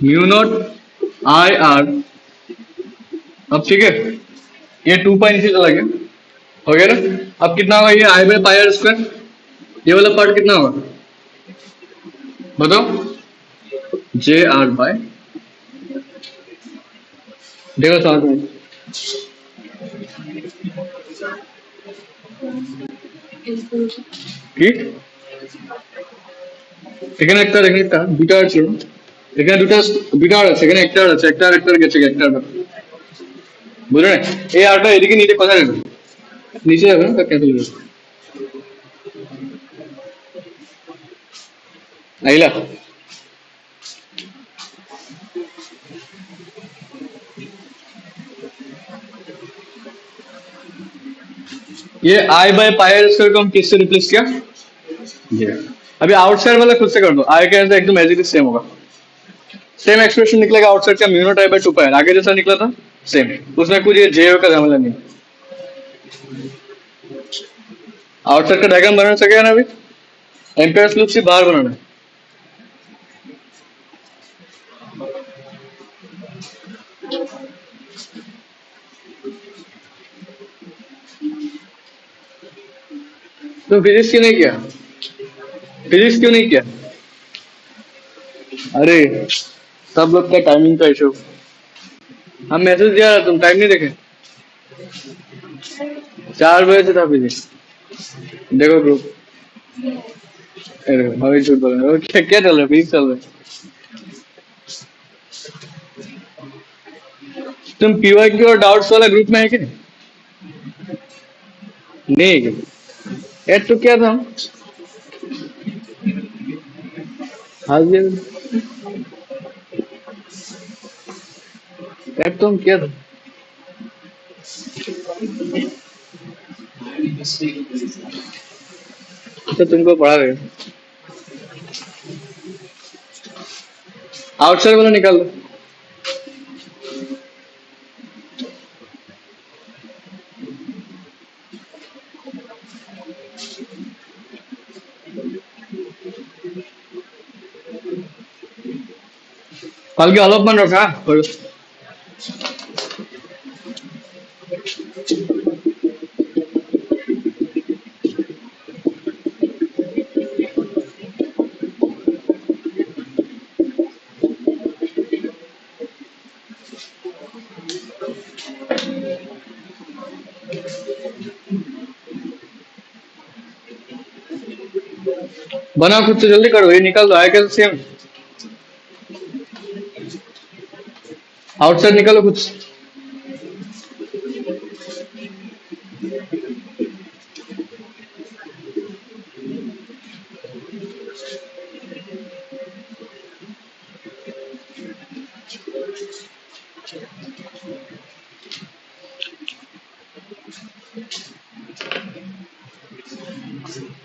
Mu naught I are. अब ठीक है, ये टू पाई नीचे चला गया, हो गया ना? अब कितना होगा ये आई बाय पाई आर स्क्वायर? ये वाला पार्ट कितना होगा बताओ? जे आर बाय, देखो साथ में, কি এখানে একটা দুটা আছে, এখানে দুটা দুটা আর আছে, এখানে একটা আর আছে, একটা আর একটা গেছে, একটা আর বুঝলে না? এই আরটা এদিকে নিচে কোথায় যাবে? নিচে যাবে না, তা ক্যান্সেল হয়ে যাবে। আইলা, ये आई बाय पाई स्क्वायर को हम किससे रिप्लेस किया? ये। अभी आउटसाइड वाला खुद से कर दो, आई का आंसर एकदम एज इट इज सेम होगा, सेम एक्सप्रेशन निकलेगा आउटसाइड का, mu naught I by two pi, आगे जैसा निकला था सेम, उसमें कुछ ये जे का झमेला नहीं। आउटसाइड का डायग्राम बना सकेगा ना अभी? एम्पेयर्स लूप से बाहर बनाना है। तो फिजिक्स क्यों नहीं किया? फिजिक्स क्यों नहीं किया? अरे, सब लोग का टाइमिंग का इशू। हम मैसेज दिया था, तुम टाइम नहीं देखे? 4 बजे से था फिजिक्स, देखो ग्रुप। अरे भाई झूठ बोल रहे हो, क्या क्या चल रहा है? फिजिक्स चल रहा है। तुम पीवाई की और डाउट्स वाला ग्रुप में है कि नहीं? नहीं है क्या? यार तो क्या था? हाँ जी, यार तुम क्या था? तो तुमको पढ़ा रहे, आउटसाइड वाला निकाल दो। कल के अलोपमेंट रखा और बना खुद से, जल्दी करो, ये निकाल दो, आया कैसे सेम? आउटसाइड निकालो कुछ।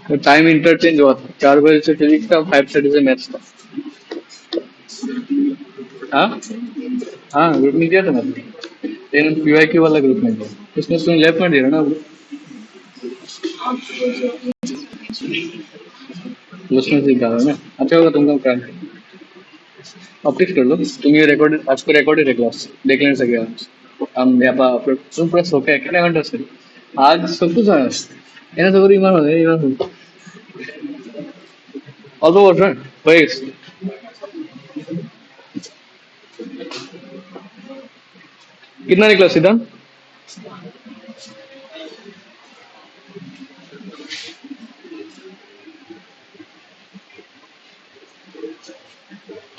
तो टाइम इंटरचेंज हुआ था, 4 बजे से फिजिक्स था, 5:30 से मैथ्स था। हाँ हाँ, ग्रुप में दिया था मैंने, लेकिन पीवाई वाला ग्रुप में दिया, इसमें तुम लेफ्ट में दे रहे हो ना ग्रुप, उसमें से डालो ना, अच्छा होगा तुमको क्या। ऑप्टिक्स कर लो तुम ये रिकॉर्ड आज को रिकॉर्डेड है क्लास देख लेने सके हम यहाँ पर तुम पूरा सो के कितने घंटे से आज सब कुछ आया एना तो इमान होने इमान অল্প বছর হয়ে গেছে कितना निकला सीधा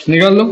निकाल लो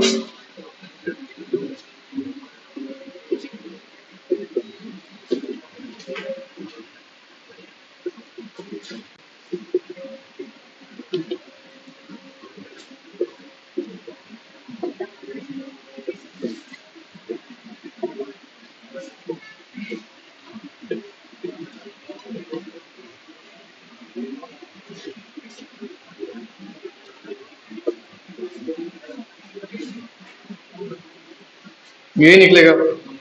यही निकलेगा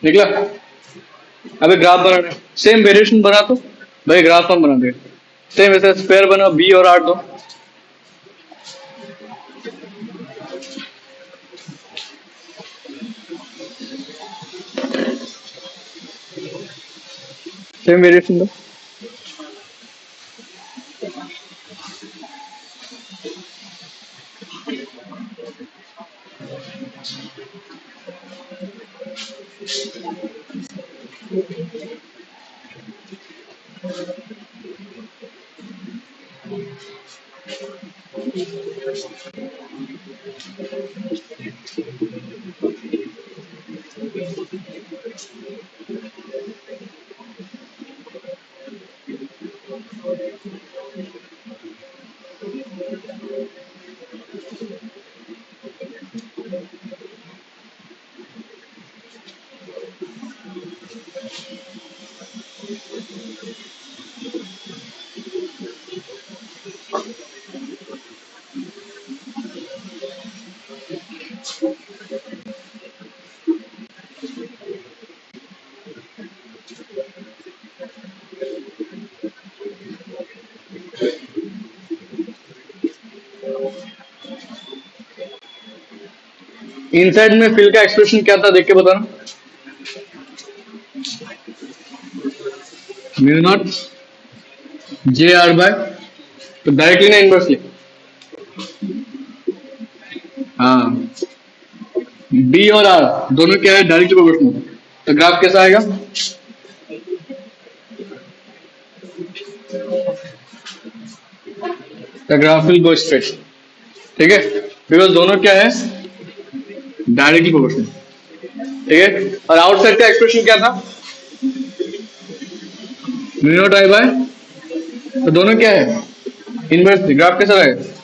निकला अबे ग्राफ बनाना सेम वेरिएशन बना तो भाई ग्राफ हम बना दे सेम ऐसे स्क्वायर बना बी और आर दो सेम वेरिएशन दो इनसाइड में फिल का एक्सप्रेशन क्या था देख के बताना mu naught j r by तो डायरेक्टली ना इनवर्सली हाँ बी और आर दोनों क्या है डायरेक्टली प्रोपोर्शनल तो ग्राफ कैसा आएगा the graph will go straight ठीक है बिकॉज दोनों क्या है डायरेक्टली प्रोपोर्शनल ठीक है और आउटसाइड का एक्सप्रेशन क्या था म्यू नॉट आई बाय तो दोनों क्या है इनवर्सली ग्राफ कैसा रहेगा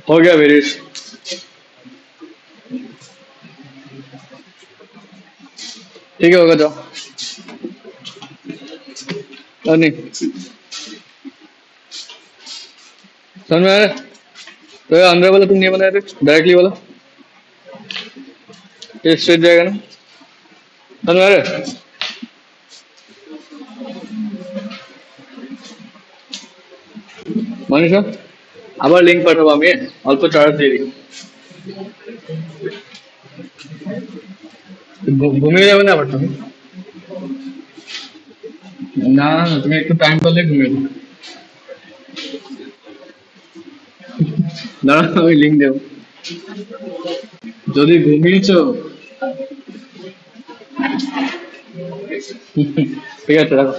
हो गया वीरेश ठीक है होगा जाओ और नहीं समझ में आ रहा है तो ये अंदर वाला तुम नहीं बनाए थे डायरेक्टली वाला ये स्ट्रेट जाएगा ना समझ में आ रहा है मनीषा আবার লিংক পাঠাবো আমি অল্প চার্জ দিয়ে দিই ঘুমিয়ে যাবে না আবার তুমি না না তুমি একটু টাইম পেলে ঘুমিয়ে যাও দাঁড়াও আমি লিংক দেবো যদি ঘুমিয়েছো ঠিক আছে রাখো